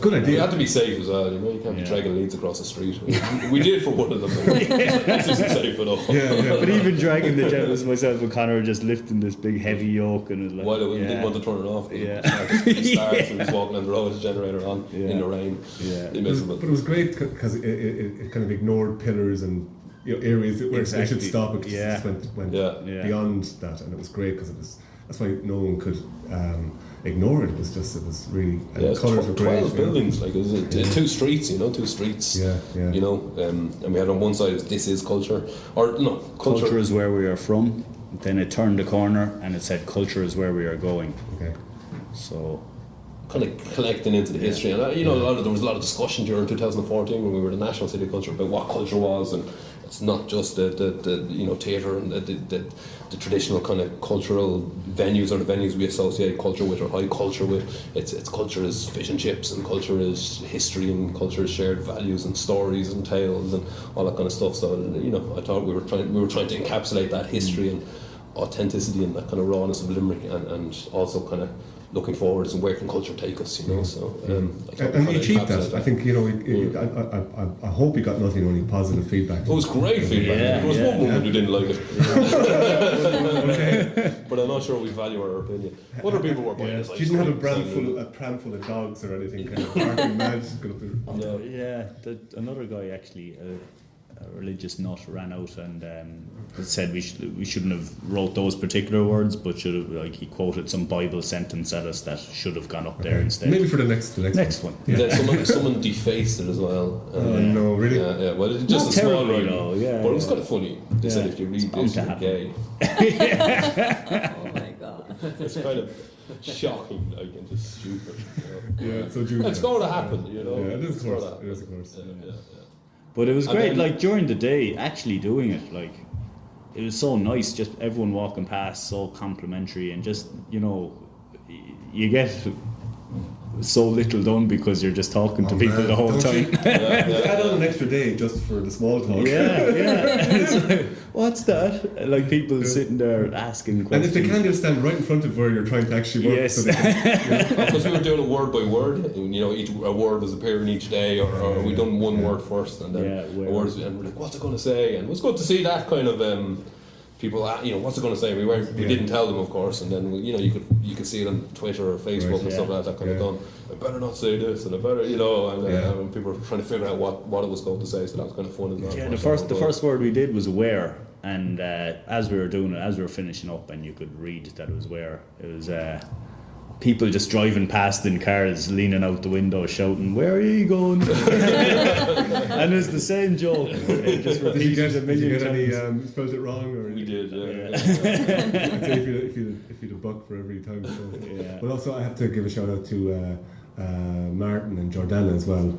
S4: good idea.
S5: You have to be safe as well. You can't be dragging leads across the street. We did for one of them. This isn't safe at all.
S6: But even dragging the generators, myself and Connor were just lifting this big heavy yoke, and it was like,
S5: well, we didn't want to turn it off.
S6: Yeah.
S5: It starts and he's walking on the road with the generator on in the rain.
S4: Yeah. But it was great because it kind of ignored pillars and areas where they should stop. It just went beyond that, and it was great because that's why no one could ignore it. It was really
S5: the colours were great. 12 buildings, like it was 2 streets, 2 streets. And we had on one side this is culture, or no,
S6: culture is where we are from. Then it turned the corner and it said culture is where we are going.
S4: Okay.
S6: So.
S5: Kind of collecting into the history, and there was a lot of discussion during 2014 when we were the National City of Culture about what culture was, and it's not just the theatre and the traditional kind of cultural venues or the venues we associate culture with or high culture with. It's culture is fish and chips, and culture is history, and culture is shared values and stories and tales and all that kind of stuff. So I thought we were trying to encapsulate that history and authenticity and that kind of rawness of Limerick, and also kind of looking forward and where can culture take us, you know. So
S4: and you achieved that. I think, you know, I hope you got nothing only positive feedback.
S5: It was great feedback. There was one woman who didn't like it. But I'm not sure we value our opinion. Other people were buying this.
S4: She didn't have a pram full of dogs or anything kind of barking mad.
S6: Another guy actually, a religious nut, ran out and said we shouldn't have wrote those particular words, but should have, like, he quoted some Bible sentence at us that should have gone up there instead.
S4: Maybe for the next
S6: one.
S5: Yeah. Someone defaced it as well.
S4: No, really?
S5: Yeah. Well, it's just a small writing, but it was kind of funny. They said if you read this, you're gay.
S7: Oh my god.
S5: It's kind of shocking, like, and just stupid. You know?
S4: Yeah, so June.
S5: It's going to happen, you know.
S4: Yeah, it is, of course.
S5: Yeah.
S6: But it was great, like, during the day, actually doing it, like, it was so nice, just everyone walking past, so complimentary, and just, you know, you get so little done because you're just talking to people the whole time.
S4: Add on an extra day just for the small talk.
S6: Yeah. It's like, what's that? Like, people sitting there asking questions.
S4: And if they can, just stand right in front of where you're trying to actually work.
S6: Yes.
S4: So
S5: because we were doing it word by word, you know, a word was appearing each day, or we done one word first, and then a word, and we're like, what's it going to say? And it was good to see that kind of people, you know, what's it going to say? We didn't tell them, of course, and then, you know, you could see it on Twitter or Facebook and stuff like that kind of done. I better not say this, and I better, you know, and people were trying to figure out what it was going to say, so that was kind of fun as well.
S6: Yeah, the first word we did was aware, and as we were doing it, as we were finishing up, and you could read that it was aware, it was people just driving past in cars, leaning out the window, shouting, "Where are you going?" And it's the same joke. It just repeated a million times.
S4: Did you get any spelled it wrong? Or
S5: We did,
S4: I'd say if you'd a buck for every time. So. But also, I have to give a shout out to Martin and Jordana as well.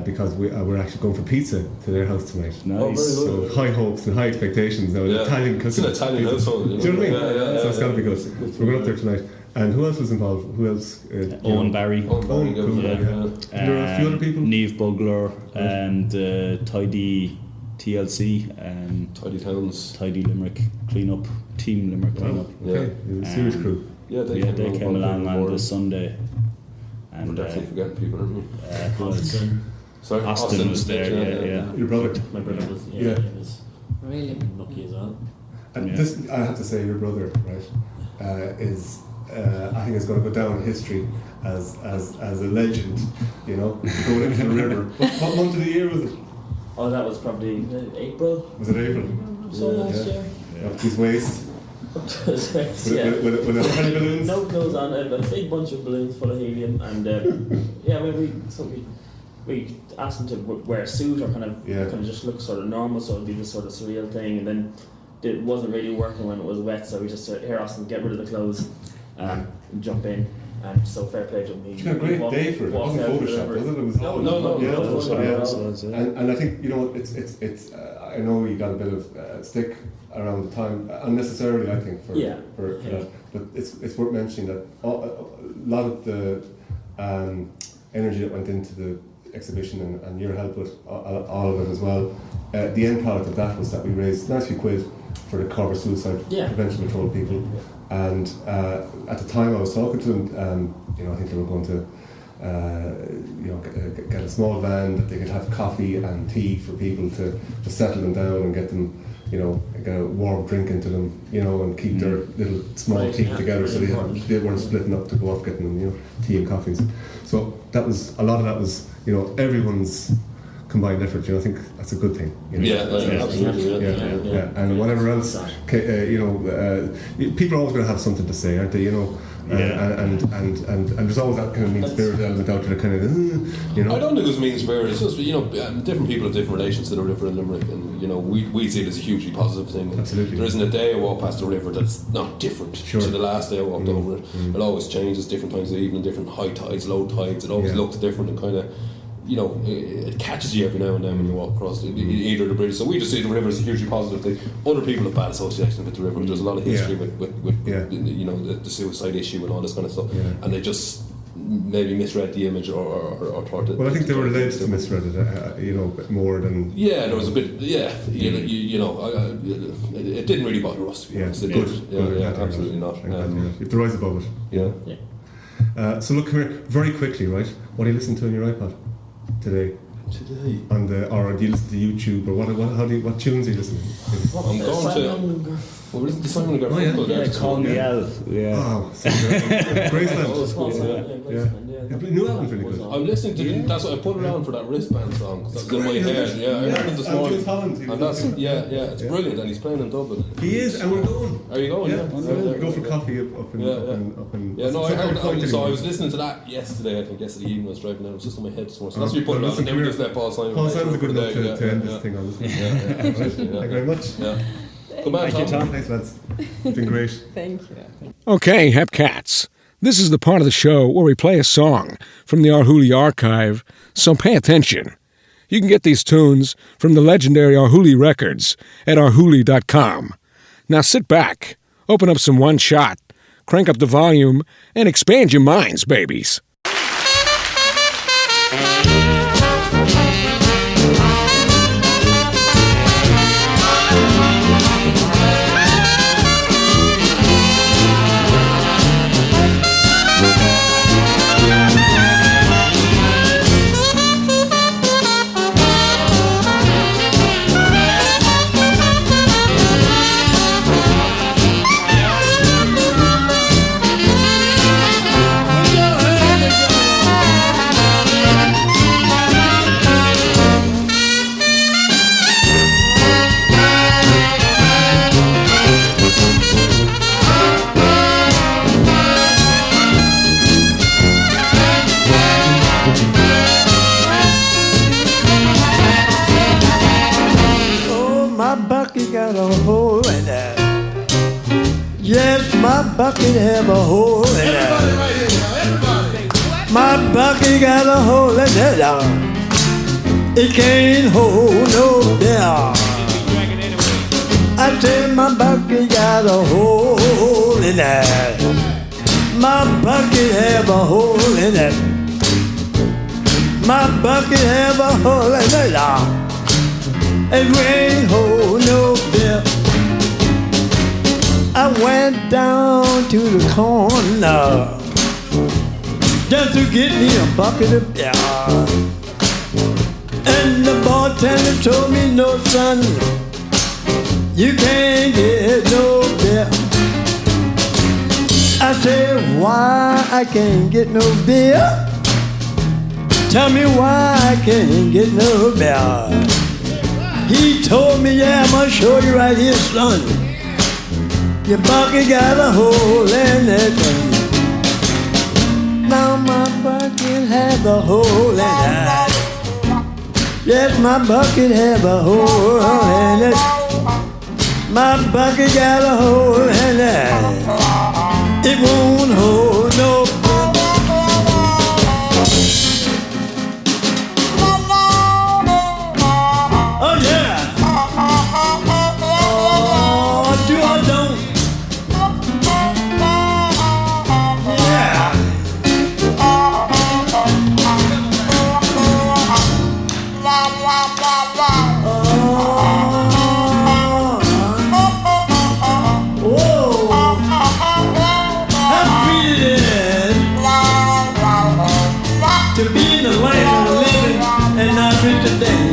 S4: Because we're actually going for pizza to their house tonight.
S6: Nice.
S4: So high hopes and high expectations now.
S5: It's an Italian household.
S4: Do you know what I mean? So it's got to be good. So we're going up there tonight. And who else was involved? Who else?
S6: Owen Barry.
S4: Cool. There are a few other people.
S6: Neve Bugler and Tidy TLC.
S5: Tidy Towns.
S6: Tidy Limerick Cleanup. Team Limerick Cleanup.
S4: Okay, it was a serious crew.
S6: They came along on the Sunday. And
S5: we're definitely forgetting people, aren't we?
S6: Austin was there,
S4: Your brother?
S8: My brother was,
S4: he
S8: was
S7: Really?
S8: lucky as well.
S4: And this, I have to say, your brother, right, is I think is going to go down in history as a legend. You know, going into the river. What month of the year was it?
S8: Oh, that was probably April.
S4: Was it April?
S8: So last year.
S4: Up his waist. With a tiny balloons.
S8: No clothes on, a big bunch of balloons full of helium, and we asked him to wear a suit or kind of just look sort of normal, so it'd be this sort of surreal thing, and then it wasn't really working when it was wet, so we just said, "Here, Austin, get rid of the clothes, and jump in." And so fair play to him.
S4: It's been a great day for it. It wasn't Photoshop, was it? It was
S5: No.
S4: And I think, you know, it's I know you got a bit of stick around the time unnecessarily, I think, for that. But it's worth mentioning that a lot of the energy that went into the exhibition and your help with all of it as well. The end product of that was that we raised a nice few quid for the Corber Suicide Prevention Patrol people. And at the time I was talking to them, you know, I think they were going to get a small van that they could have coffee and tea for people to settle them down and get them, you know, get a warm drink into them, you know, and keep their little small team together so they weren't splitting up to go off getting them, you know, tea and coffees. So that was, a lot of that was, you know, everyone's combined effort. You know, I think that's a good thing. You know?
S5: Absolutely.
S4: Yeah. And whatever else, you know, people are always going to have something to say, aren't they? You know, and there's always that kind of mean spirit element out there, kind of, you know.
S5: I don't think it was mean spirit. It's just, you know, different people have different relations to the river in Limerick, and you know, we see it as a hugely positive thing.
S4: Absolutely.
S5: There isn't a day I walk past the river that's not different to the last day I walked over it. It always changes, different times of the evening, different high tides, low tides. It always looks different and kind of, you know, it catches you every now and then when you walk across either the bridge. So we just see the river as a hugely positive thing. Other people have bad associations with the river. There's a lot of history with you know, the suicide issue and all this kind of stuff, and they just maybe misread the image or thought that.
S4: Well, I think they were led to misread it, you know, more than.
S5: Yeah, there was a bit. Yeah, you know, it didn't really bother us. To be honest. It
S4: good.
S5: Yeah, absolutely not.
S4: You have to rise above it.
S5: Yeah.
S4: So look, come here, very quickly, right? What are you listening to on your iPod today? On the, or do you listen to YouTube, or what tunes are you listening to?
S5: I'm going to. Well, listen to Simon and Garfunkel.
S6: Yeah, call me out. Yeah.
S4: Oh, Graceland. New album's really good.
S5: I'm listening to that's what I put it on for that wristband song. That's in my head. Yeah, I heard it this morning. And that's it's brilliant, and he's playing in Dublin.
S4: He is, and we're going.
S5: Are you going?
S4: Yeah, we go for coffee up in.
S5: Yeah, no, I heard it. So I was listening to that yesterday. I think yesterday evening I was driving down. It was just in my head this morning. So that's what we put it on. And then we just let Paul Simon.
S4: Paul Simon's a good enough to end this thing on, isn't it? Thank you very much.
S5: Yeah. Come on,
S6: Tom.
S4: Thanks, lads. It's been great.
S7: Thank you.
S10: Okay, Hep Cats. This is the part of the show where we play a song from the Arhoolie archive, so pay attention. You can get these tunes from the legendary Arhoolie records at arhoolie.com. Now sit back, open up some One Shot, crank up the volume, and expand your minds, babies.
S11: Got a hole in it. Yes, my bucket have a hole in it. My bucket got a hole in it. It can't hold no beer. I said my bucket got a hole in it. My bucket have a hole in it. My bucket have a hole in it. It ain't hold no beer. I went down to the corner just to get me a bucket of beer. And the bartender told me, no son, you can't get no beer. I said, why I can't get no beer? Tell me why I can't get no beer. He told me, yeah, I'm gonna show you right here, son. Your bucket got a hole in it. Now my bucket has a hole in it. Yes, my bucket has a hole in it. My bucket got a hole in it. It won't hold no. Oh yeah. Oh, do or don't. Yeah. To be in the land of the living and not rich today.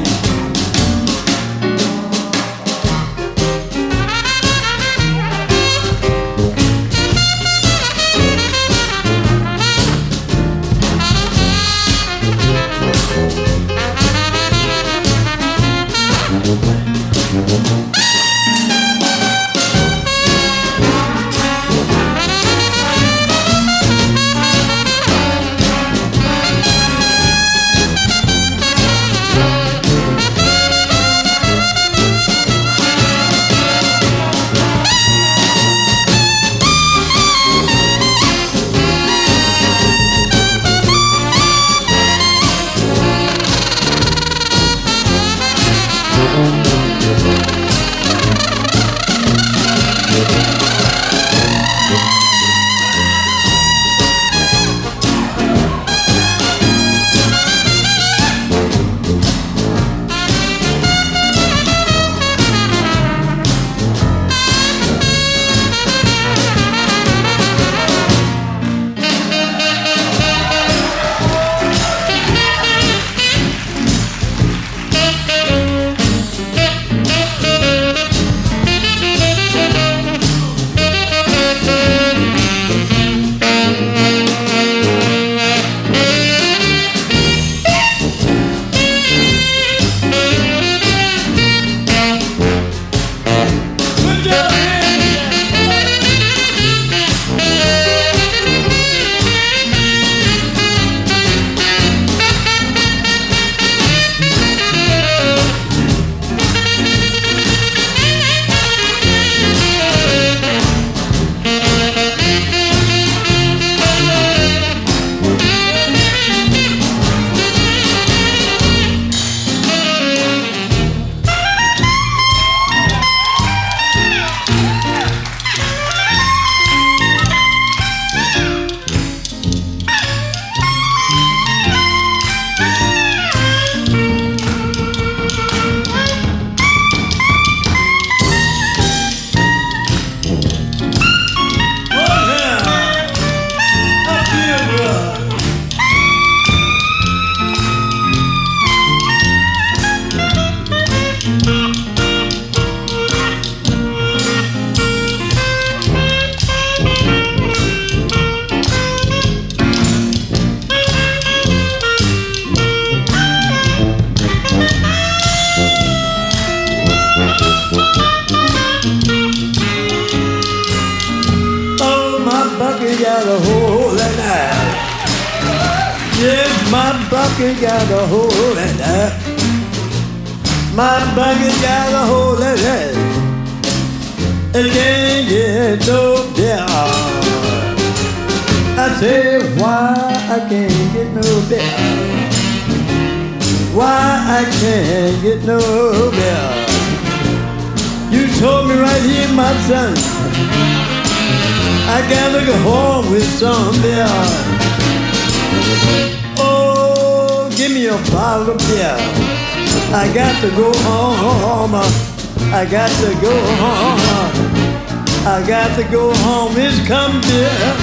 S11: bucket got a hole in it. My bucket got a hole in it. It can't get no beer. I say, why I can't get no beer? Why I can't get no beer? You told me right here, my son, I gotta go home with some beer. Oh, give me a bottle of beer. I got to go home. I got to go home. I got to go home. It's come beer.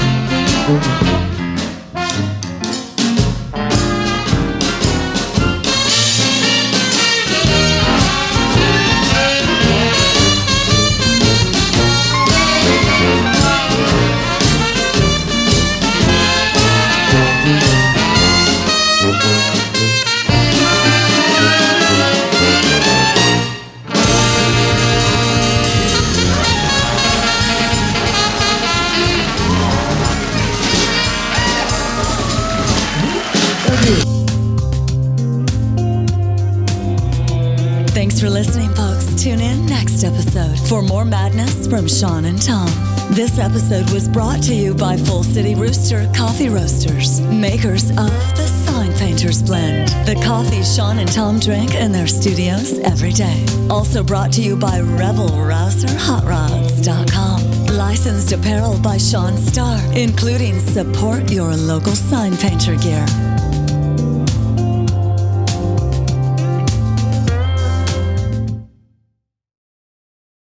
S1: Thanks for listening, folks. Tune in next episode for more madness from Sean and Tom. This episode was brought to you by Full City Rooster Coffee Roasters, makers of the Sign Painters Blend, the coffee Sean and Tom drink in their studios every day. Also brought to you by RebelRouserHotRods.com. Licensed apparel by Sean Starr, including support your local sign painter gear.